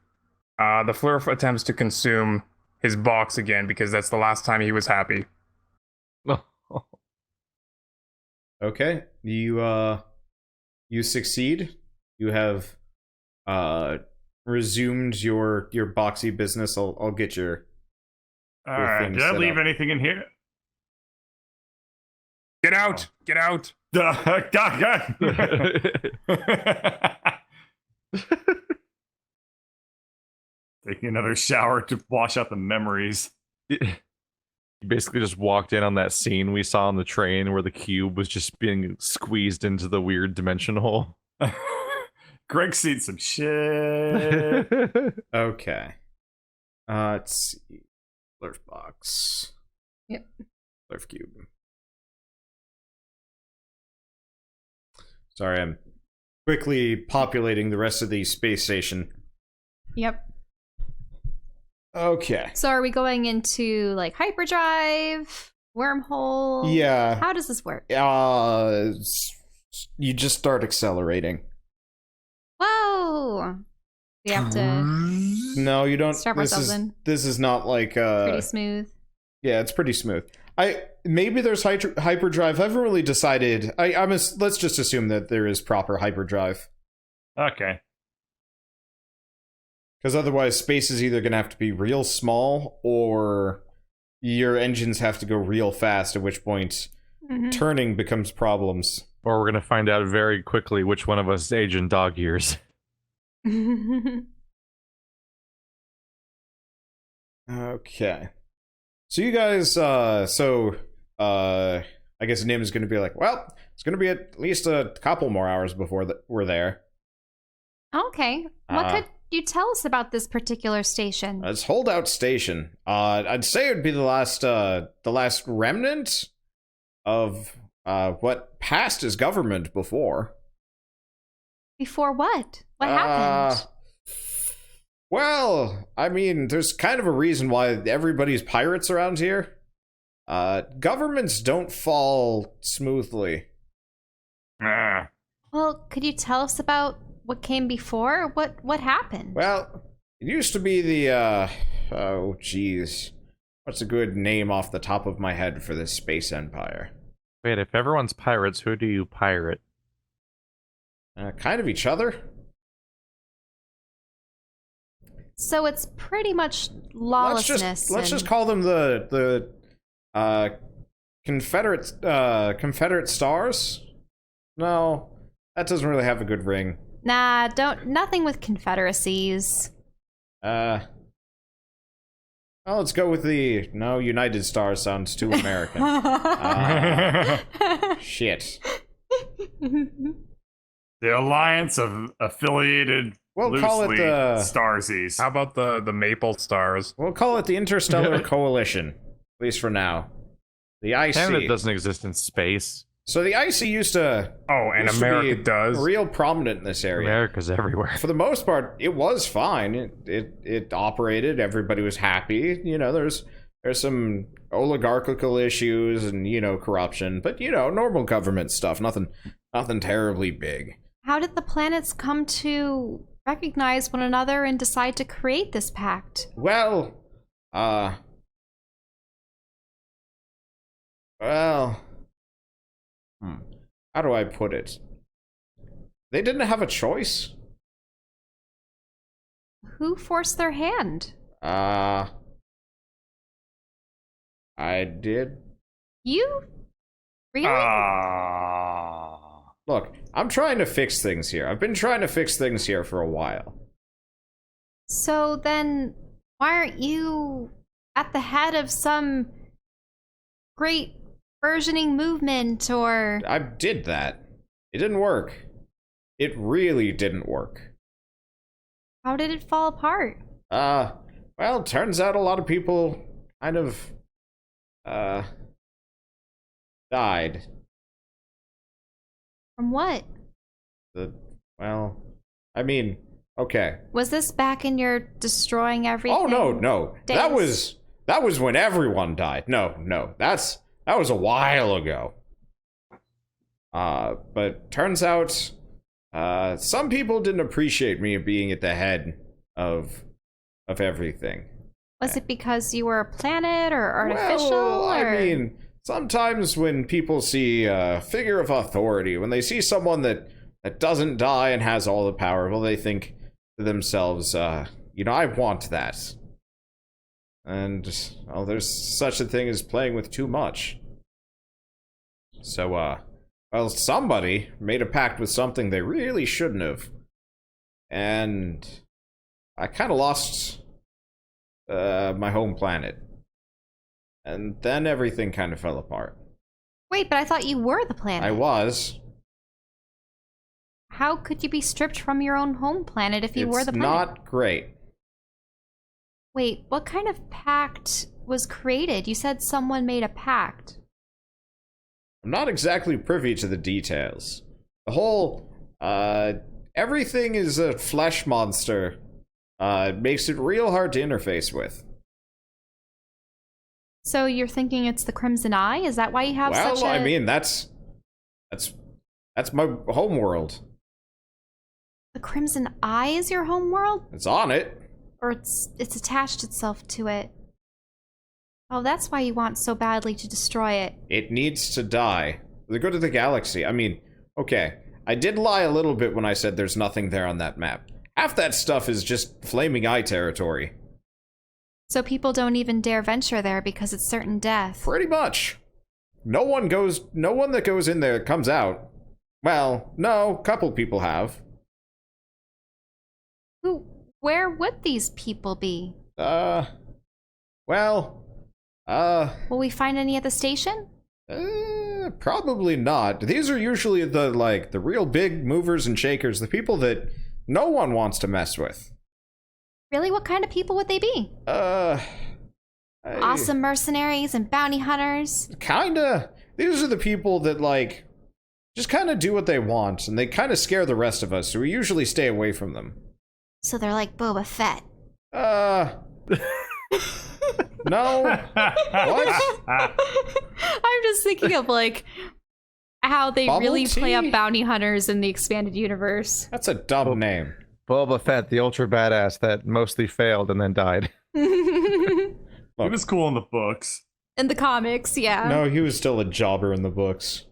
attempts to consume his box again because that's the last time he was happy. Okay. You succeed. You have resumed your boxy business. I'll get your All right. thing Did I set leave up. anything in here? Get out! Get out! Taking another shower to wash out the memories. You basically just walked in on that scene we saw on the train where the cube was just being squeezed into the weird dimension hole. Greg's seen some shit. Okay. Let's see. Flurf box. Yep. Flurf cube. Sorry, I'm quickly populating the rest of the space station. Yep. Okay. So are we going into like hyperdrive, wormhole? Yeah. How does this work? You just start accelerating. Whoa! We have to No, you don't. strap ourselves in. This is not like Pretty smooth. Yeah, it's pretty smooth. Maybe there's hyperdrive. I haven't really decided. Let's just assume that there is proper hyperdrive, Okay. because otherwise space is either gonna have to be real small or your engines have to go real fast. At which point, Mhm. turning becomes problems. Or we're gonna find out very quickly which one of us is aging dog years. Okay. So you guys, I guess Nim is going to be like, well, it's going to be at least a couple more hours before we're there. Okay. What Uh, could you tell us about this particular station? It's Holdout Station. I'd say it would be the last remnant of what passed as government before. Before what? What happened? Well, I mean, there's kind of a reason why everybody's pirates around here. Governments don't fall smoothly. Ah. Well, could you tell us about what came before? What happened? Well, it used to be the, oh, geez. What's a good name off the top of my head for this space empire? Wait, if everyone's pirates, who do you pirate? Kind of each other? So it's pretty much lawlessness. Let's just and- call them the Confederate Stars? No, that doesn't really have a good ring. Nah, nothing with confederacies. Well, let's go with United Stars sounds too American. Shit. The alliance of affiliated We'll call it loosely the Starsies. How about the Maple Stars? We'll call it the Interstellar Coalition, at least for now. The IC. Canada doesn't exist in space. So the IC used to Oh, and used to America be does. real prominent in this area. America's everywhere. For the most part, it was fine. It operated. Everybody was happy. You know, there's some oligarchical issues and corruption, but normal government stuff. Nothing terribly big. How did the planets come to recognize one another and decide to create this pact? Well, how do I put it? They didn't have a choice. Who forced their hand? I did. You? Really? Look, I'm trying to fix things here. I've been trying to fix things here for a while. So then, why aren't you at the head of some great versioning movement or... I did that. It didn't work. It really didn't work. How did it fall apart? Well, turns out a lot of people kind of, died. From what? I mean, Okay. Was this back in your destroying everything? Oh no. days? That was when everyone died. No. That was a while ago. But turns out some people didn't appreciate me being at the head of everything. Was it because you were a planet or artificial? Well, I or... mean, sometimes when people see a figure of authority, when they see someone that doesn't die and has all the power, well, they think to themselves, I want that. And, well, there's such a thing as playing with too much. So, well, somebody made a pact with something they really shouldn't have. And I kind of lost my home planet. And then everything kind of fell apart. Wait, but I thought you were the planet. I was. How could you be stripped from your own home planet if you were the planet? It's not great. Wait, what kind of pact was created? You said someone made a pact. I'm not exactly privy to the details. The whole, everything is a flesh monster. It makes it real hard to interface with. So you're thinking it's the Crimson Eye? Is that why you have such a... Well, I mean, that's my home world. The Crimson Eye is your home world? It's on it. Or it's attached itself to it? Oh, that's why you want so badly to destroy it. It needs to die. The good of the galaxy. I mean, okay, I did lie a little bit when I said there's nothing there on that map. Half that stuff is just Flaming Eye territory. So people don't even dare venture there because it's certain death. Pretty much. No one that goes in there comes out. Well, no, couple people have. Where would these people be? Will we find any at the station? Probably not. These are usually the real big movers and shakers, the people that no one wants to mess with. Really? What kind of people would they be? Awesome mercenaries and bounty hunters? Kinda. These are the people that, just kind of do what they want, and they kind of scare the rest of us, so we usually stay away from them. So they're like Boba Fett. No. What? I'm just thinking of, how they Bubble really tea? play up bounty hunters in the expanded universe. That's a dumb name. Boba Fett, the ultra badass that mostly failed and then died. He was cool in the books. In the comics, yeah. No, he was still a jobber in the books.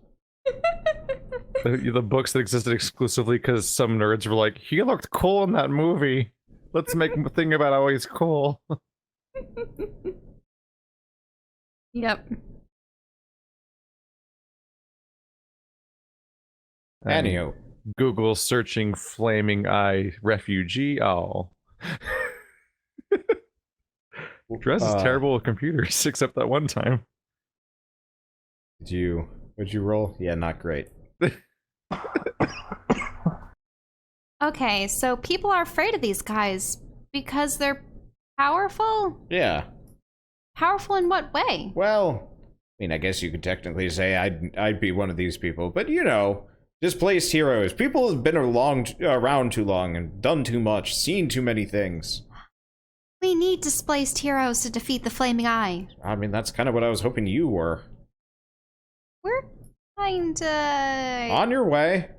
The books that existed exclusively because some nerds were like, he looked cool in that movie. Let's make him think about how he's cool. Yep. Anywho. Google searching Flaming Eye refugee. Oh. Drez is terrible with computers, except that one time. Would you roll? Yeah, not great. Okay, so people are afraid of these guys because they're powerful? Yeah. Powerful in what way? Well, I guess you could technically say I'd be one of these people, but displaced heroes. People have been around too long and done too much, seen too many things. We need displaced heroes to defeat the Flaming Eye. That's kind of what I was hoping you were. We're kinda... On your way.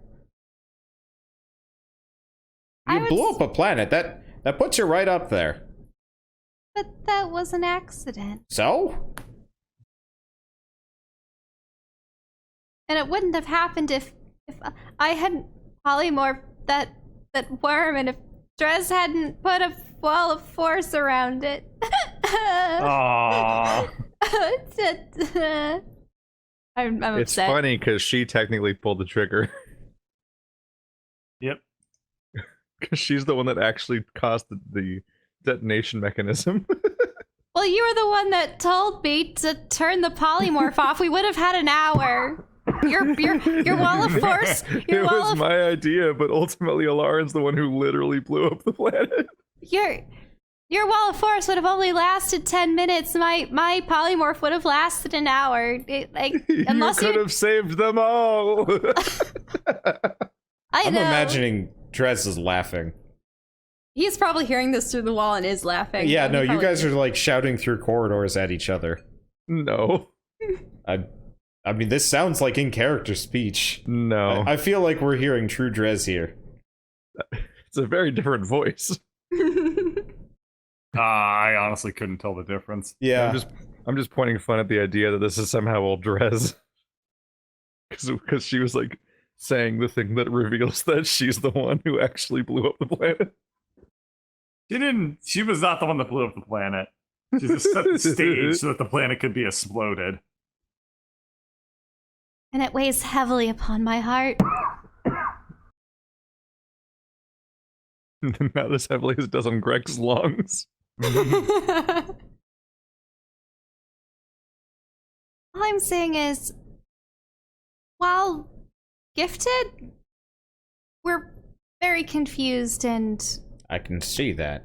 You blew up a planet. That puts you right up there. But that was an accident. So? And it wouldn't have happened if I hadn't polymorphed that worm and if Drez hadn't put a wall of force around it. Aww. I'm It's upset. funny because she technically pulled the trigger. Yep. Because she's the one that actually caused the detonation mechanism. Well, you were the one that told me to turn the polymorph off. We would have had an hour. Your wall of force. It was my idea, but ultimately Elaryn's the one who literally blew up the planet. Your wall of force would have only lasted 10 minutes. My polymorph would have lasted an hour. Unless you could have saved them all. I'm imagining Drez is laughing. He's probably hearing this through the wall and is laughing. Yeah, He no, you probably guys is. are like shouting through corridors at each other. No. I mean, this sounds like in character speech. No. I feel like we're hearing true Drez here. It's a very different voice. I honestly couldn't tell the difference. Yeah. I'm just pointing fun at the idea that this is somehow old Drez. Because she was like saying the thing that reveals that she's the one who actually blew up the planet. She was not the one that blew up the planet. She just set the stage so that the planet could be exploded. And it weighs heavily upon my heart. Not as heavily as it does on Greg's lungs. All I'm saying is, while gifted, we're very confused and, I can see that.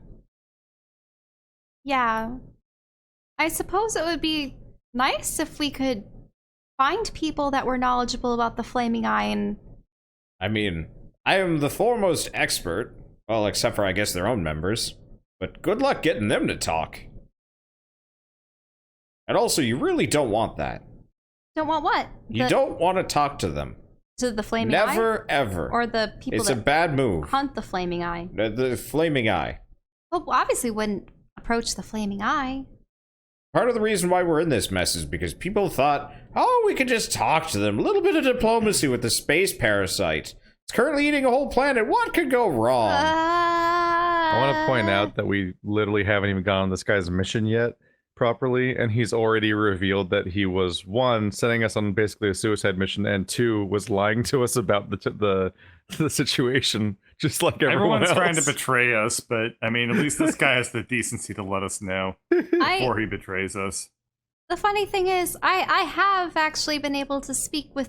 yeah. I suppose it would be nice if we could find people that were knowledgeable about the Flaming Eye and... I mean, I am the foremost expert. Well, except for, I guess, their own members. But good luck getting them to talk. And also, you really don't want that. Don't want what? You don't want to talk to them. To the Flaming Eye? Never, ever. Or the people It's a that bad move. hunt the Flaming Eye? The Flaming Eye. Well, obviously wouldn't approach the Flaming Eye. Part of the reason why we're in this mess is because people thought, oh, we could just talk to them. A little bit of diplomacy with the space parasite. It's currently eating a whole planet. What could go wrong? I want to point out that we literally haven't even gone on this guy's mission yet properly, and he's already revealed that he was, one, sending us on basically a suicide mission, and two, was lying to us about the situation, just like everyone Everyone's else. trying to betray us, but I mean, at least this guy has the decency to let us know before he betrays us. The funny thing is, I have actually been able to speak with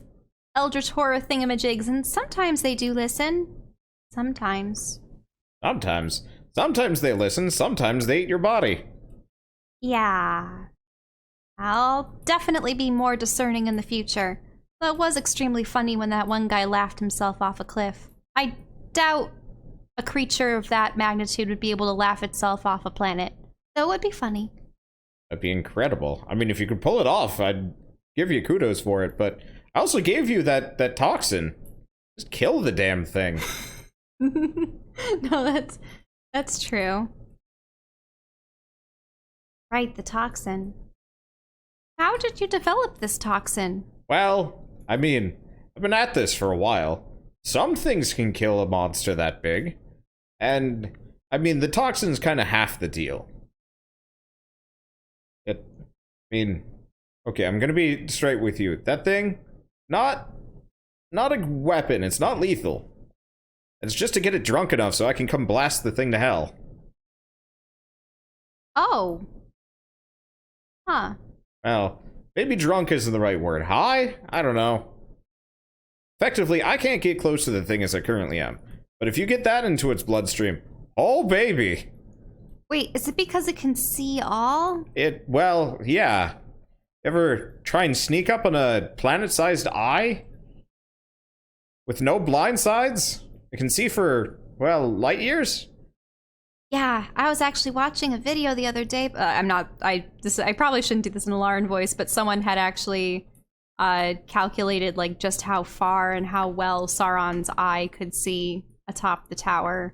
Eldritch Horror thingamajigs, and sometimes they do listen. Sometimes. Sometimes. Sometimes they listen, sometimes they eat your body. Yeah. I'll definitely be more discerning in the future. But it was extremely funny when that one guy laughed himself off a cliff. I doubt a creature of that magnitude would be able to laugh itself off a planet. So it would be funny. That'd be incredible. I mean, if you could pull it off, I'd give you kudos for it, but I also gave you that toxin. Just kill the damn thing. No, that's true. Right, the toxin. How did you develop this toxin? Well, I mean, I've been at this for a while. Some things can kill a monster that big. And, I mean, the toxin's kind of half the deal. I mean, okay, I'm gonna be straight with you. That thing, not a weapon. It's not lethal. It's just to get it drunk enough so I can come blast the thing to hell. Oh. Huh. Well, maybe drunk isn't the right word. High? I don't know. Effectively, I can't get close to the thing as I currently am. But if you get that into its bloodstream, oh baby! Wait, is it because it can see all? Well, yeah. Ever try and sneak up on a planet-sized eye? With no blind sides? It can see for, well, light years? Yeah, I was actually watching a video the other day. I probably shouldn't do this in a Elaryn voice, but someone had actually calculated like just how far and how well Sauron's eye could see atop the tower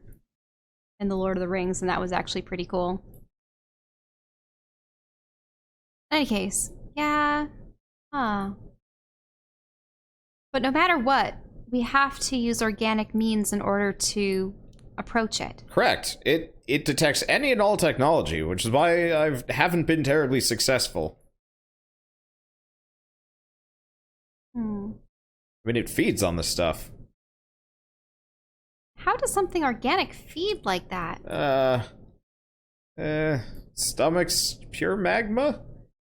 in the Lord of the Rings, and that was actually pretty cool. In any case, yeah. Huh. But no matter what, we have to use organic means in order to approach it. Correct. It detects any and all technology, which is why I haven't been terribly successful. I mean, it feeds on the stuff. How does something organic feed like that? Stomach's pure magma?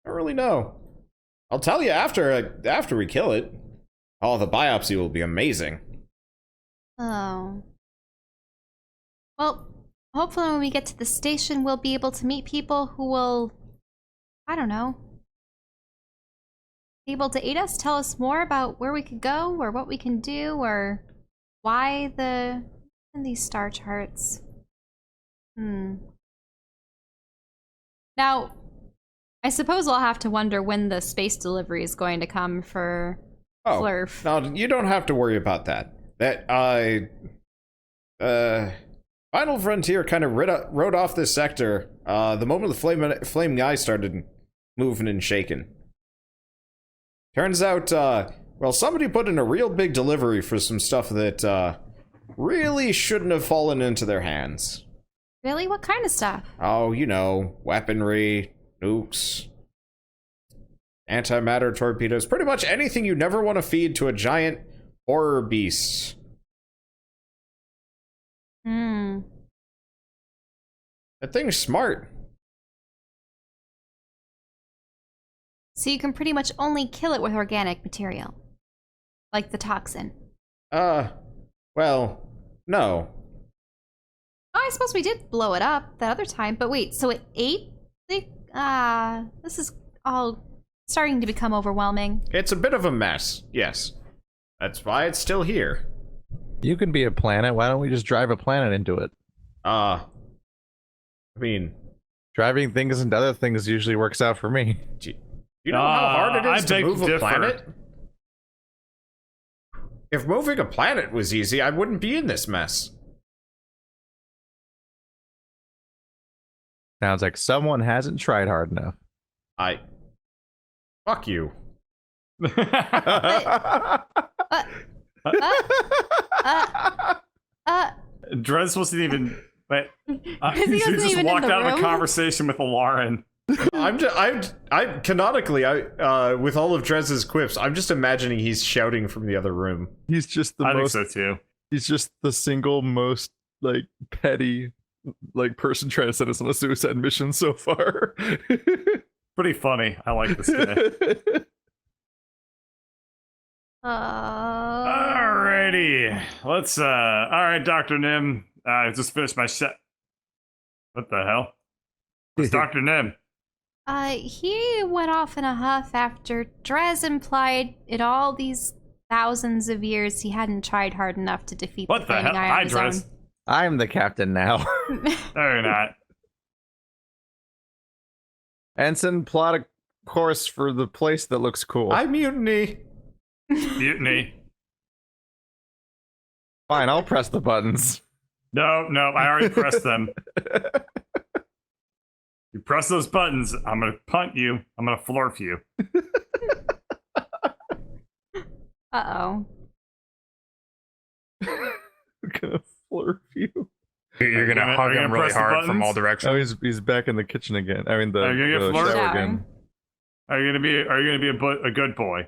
I don't really know. I'll tell you after we kill it. Oh, the biopsy will be amazing. Oh. Well, hopefully when we get to the station, we'll be able to meet people who will, I don't know, be able to aid us, tell us more about where we could go, or what we can do, or why in these star charts. Now, I suppose I'll have to wonder when the space delivery is going to come for Flurf. No, you don't have to worry about that. Final Frontier kind of wrote off this sector the moment the flame guy started moving and shaking. Turns out, well, somebody put in a real big delivery for some stuff that really shouldn't have fallen into their hands. Really? What kind of stuff? Oh, you know, weaponry, nukes, antimatter torpedoes, pretty much anything you never want to feed to a giant horror beast. That thing's smart. So you can pretty much only kill it with organic material. Like the toxin. Well, no. Oh, I suppose we did blow it up that other time, but wait, so it ate the... this is all starting to become overwhelming. It's a bit of a mess, yes. That's why it's still here. You can be a planet. Why don't we just drive a planet into it? I mean... Driving things into other things usually works out for me. You know how hard it is to move a differ. planet? If moving a planet was easy, I wouldn't be in this mess. Sounds like someone hasn't tried hard enough. Fuck you. Drez wasn't even. Wait, He he wasn't just even in walked the out of a room. conversation with Elaryn. I'm canonically, with all of Drez's quips, I'm just imagining he's shouting from the other room. He's just the I most. think so too. He's just the single most like petty like person trying to send us on a suicide mission so far. Pretty funny. I like this guy. Alrighty, let's. All right, Dr. Nim. I just finished my set. What the hell? It's Dr. Nim. He went off in a huff after Drez implied in all these thousands of years he hadn't tried hard enough to defeat What the the hell? flaming eye Hi, on his Drez. own. I'm the captain now. No, you're not. Ensign, plot a course for the place that looks cool. I mutiny. Mutiny. Fine, I'll press the buttons. No, I already pressed them. You press those buttons, I'm gonna punt you. I'm gonna flurf you. Uh-oh. I'm gonna flurf you. You're gonna Are hug you him gonna really press the hard from buttons? all Oh, directions. he's back in the kitchen again. I mean, the, Are you gonna get the flirted? shower again. Are you gonna be a good boy?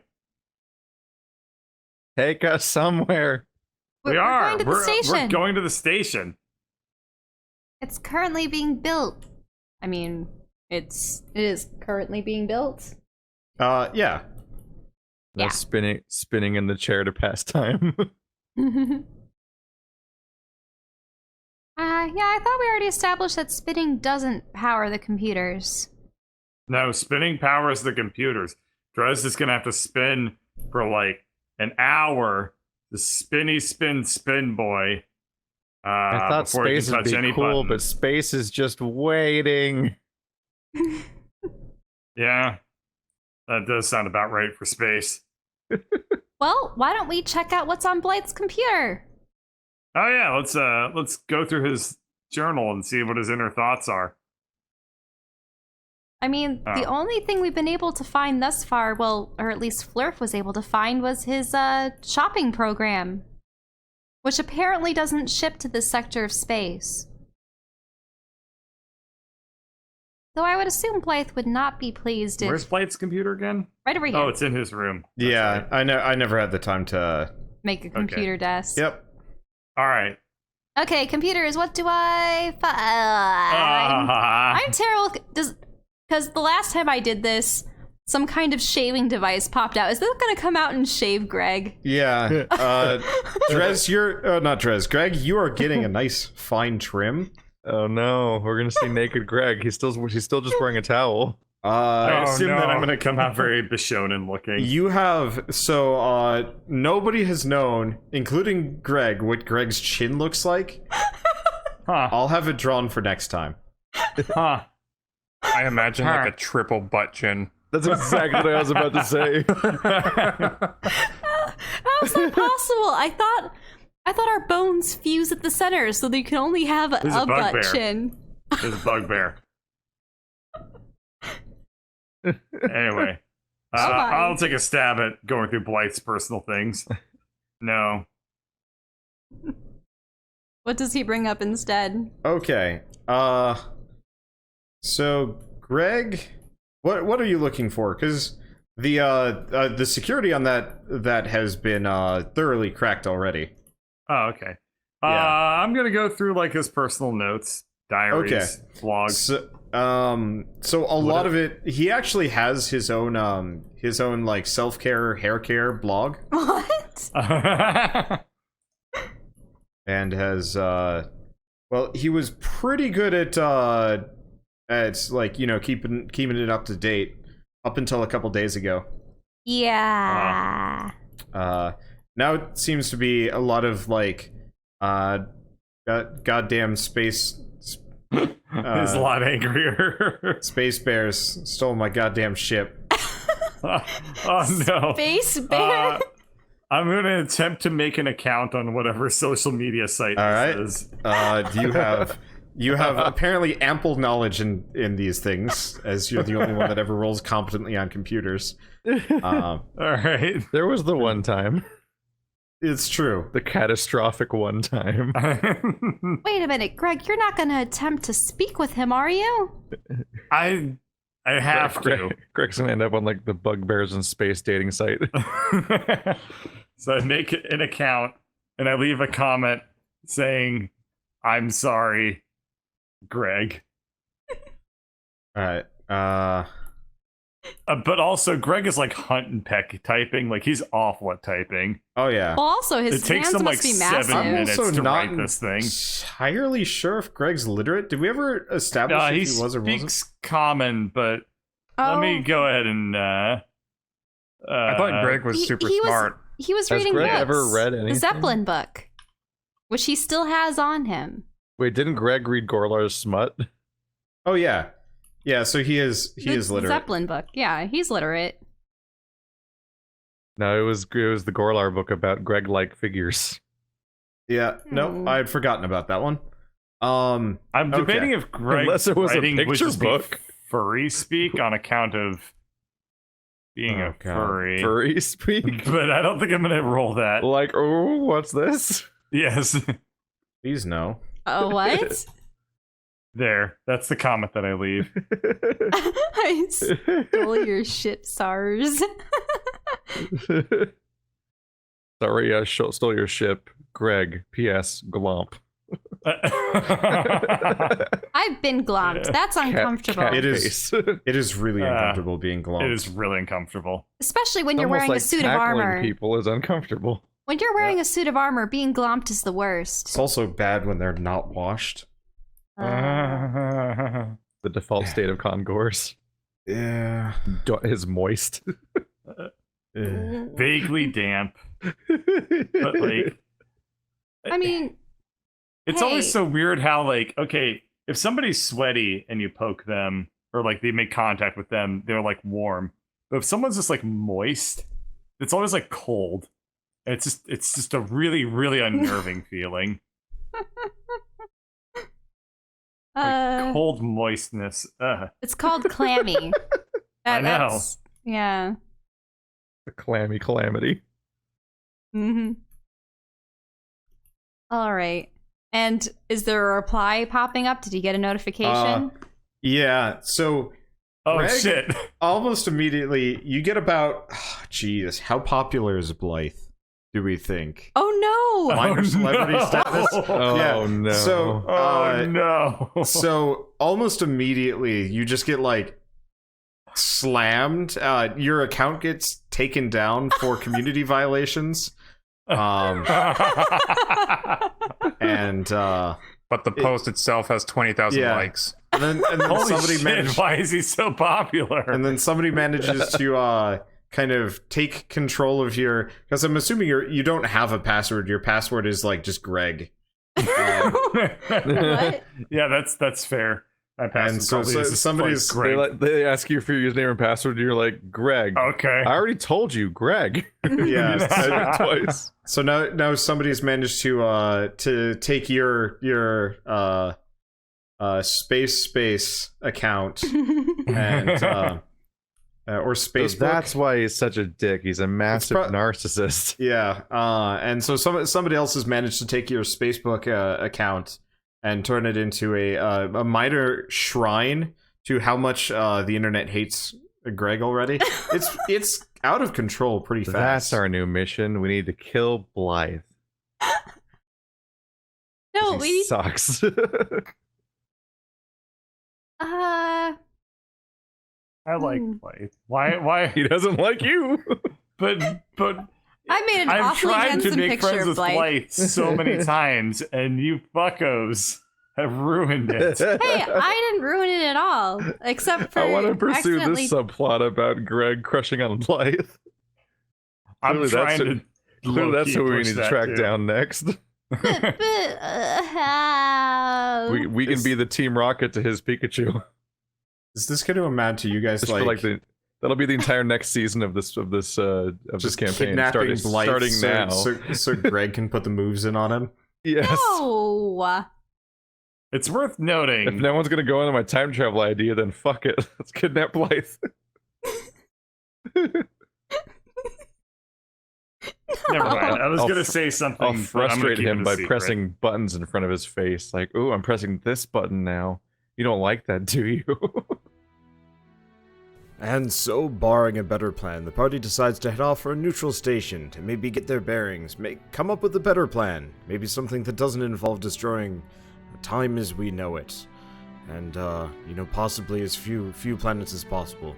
Take us somewhere. We We're are. going to the We're station. going to the station. It's currently being built. I mean, it is currently being built. Yeah. Yeah. That's spinning in the chair to pass time. Yeah, I thought we already established that spinning doesn't power the computers. No, spinning powers the computers. Drez is gonna have to spin for like an hour. The spin boy. I thought before he can space would touch be any cool, but buttons. space is just waiting. Yeah, that does sound about right for space. Well, why don't we check out what's on Blythe's computer? Oh yeah, let's go through his journal and see what his inner thoughts are. I mean, the only thing we've been able to find thus far, well, or at least Flurf was able to find, was his shopping program, which apparently doesn't ship to this sector of space. Though I would assume Blythe would not be pleased if... Where's Blythe's computer again? Right over here. Oh, it's in his room. That's Yeah, right. I never had the time to... Make a computer desk. Yep. All right. Okay, computers, what do I find? I'm terrible... Because the last time I did this, some kind of shaving device popped out. Is that going to come out and shave Greg? Yeah. Drez, not Drez. Greg, you are getting a nice fine trim. Oh no, we're gonna see naked Greg. He's still just wearing a towel. I assume that no. I'm going to come out very Bishonen looking. You have, nobody has known, including Greg, what Greg's chin looks like. Huh. I'll have it drawn for next time. Huh. I imagine like a triple butt chin. That's exactly what I was about to say. How's that possible? I thought our bones fuse at the center, so they can only have There's a a butt bugbear. chin. There's a bugbear. Anyway, I'll take a stab at going through Blight's personal things. No. What does he bring up instead? Okay. So Greg, what are you looking for? Because the security on that has been thoroughly cracked already. Oh, okay. Yeah. I'm gonna go through like his personal notes, diaries, blogs. So a lot of it, he actually has his own like self-care, hair care blog, What? and has well, he was pretty good at like, you know, keeping it up to date up until a couple days ago. Yeah. Now it seems to be a lot of like goddamn space. He's a lot angrier. Space bears stole my goddamn ship. Oh no. Space bear. I'm gonna attempt to make an account on whatever social media site All right. this is. You have apparently ample knowledge in these things, as you're the only one that ever rolls competently on computers. All right. There was the one time. It's true. The catastrophic one time. Wait a minute, Greg, you're not gonna attempt to speak with him, are you? I have to. Greg's gonna end up on like the Bugbears in Space dating site. So I make an account and I leave a comment saying, "I'm sorry, Greg." All right. But also, Greg is like hunt and peck typing. Like he's awful at typing. Oh yeah. Well, also his It takes hands him like must be 7 massive. minutes also to not write this thing. entirely sure if Greg's literate. Did we ever establish He if he was or wasn't? speaks common, but Oh, let me go ahead and. I thought Greg was super smart. He was Has reading Greg books. ever read The anything? Zeppelin book, which he still has on him. Wait, didn't Greg read Gorlar's smut? Oh yeah. Yeah, so he is The literate. Zeppelin book. Yeah, he's literate. No, it was the Gorlar book about Greg-like figures. Yeah, no, I had forgotten about that one. I'm debating okay. if Greg Unless it was a writing would picture just be book. furry speak on account of being Oh, a God. furry. Furry speak? But I don't think I'm gonna roll that. Like, oh, what's this? Yes. Please no. Oh, what? There. That's the comment that I leave. I stole your shit, SARS. Sorry, I stole your ship. Greg, P.S. Glomp. I've been glomped. Yeah. That's uncomfortable. Cat It is. face. It is really uncomfortable being glowed. It is really uncomfortable. Especially when you're Almost wearing like a suit of tackling armor. people is uncomfortable. When you're wearing a suit of armor, being glomped is the worst. It's also bad when they're not washed. The default state of Congors Yeah. is moist. Vaguely damp. But like I mean, it's hey. always so weird how like, okay, if somebody's sweaty and you poke them or like they make contact with them, they're like warm. But if someone's just like moist, it's always like cold. And it's just a really, really unnerving feeling. Like cold moistness. it's called clammy. I know. That's- Yeah. A clammy calamity. Mm-hmm. All right. And is there a reply popping up? Did you get a notification? Yeah, so Oh Greg? shit. almost immediately you get about jeez, how popular is Blythe, do we think? Oh no! Minor celebrity no. status? Oh Yeah, no. So Oh no. so almost immediately you just get like slammed. Your account gets taken down for community violations. And But the post itself has 20,000 yeah. likes. then Holy somebody shit, managed why is he so popular? and then somebody manages to kind of take control of your, because I'm assuming you don't have a password. Your password is like just Greg. What? Yeah, that's fair. I passed. And so somebody's Greg. They ask you for your username and password, and you're like, Greg. Okay. I already told you, Greg. Yeah. You said it twice. So now somebody's managed to take your space account and or space. So that's why he's such a dick. He's a massive pro- narcissist. Yeah. And so somebody else has managed to take your Spacebook account and turn it into a minor shrine to how much the internet hates Greg already. It's out of control pretty fast. That's our new mission. We need to kill Blythe. No, He we. sucks. I like Blythe. Why? He doesn't like you. But I made an I've awfully tried to handsome make picture friends of with Blythe. Blythe so many times, and you fuckos have ruined it. Hey, I didn't ruin it at all, except for I want to pursue accidentally. this subplot about Greg crushing on Blythe. I'm Clearly trying that's to. Clearly, that's low-key who we push need to that, track too. down next. How? We can be the Team Rocket to his Pikachu. Is this going to amount to you guys Just for, that'll be the entire next season of this just campaign. kidnapping Blythe Starting now. so Greg can put the moves in on him? Yes. No. It's worth noting. If no one's gonna go into my time travel idea, then fuck it. Let's kidnap Blythe. Never mind. I was I'll gonna f- say something. I'll but I'm gonna frustrate keep it him a by secret. pressing buttons in front of his face. Like, ooh, I'm pressing this button now. You don't like that, do you? And so, barring a better plan, the party decides to head off for a neutral station to maybe get their bearings, come up with a better plan, maybe something that doesn't involve destroying time as we know it, and possibly as few planets as possible.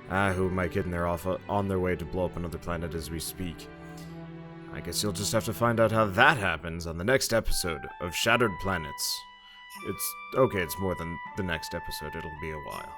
Who might get in there on their way to blow up another planet as we speak. I guess you'll just have to find out how that happens on the next episode of Shattered Planets. It's more than the next episode, it'll be a while.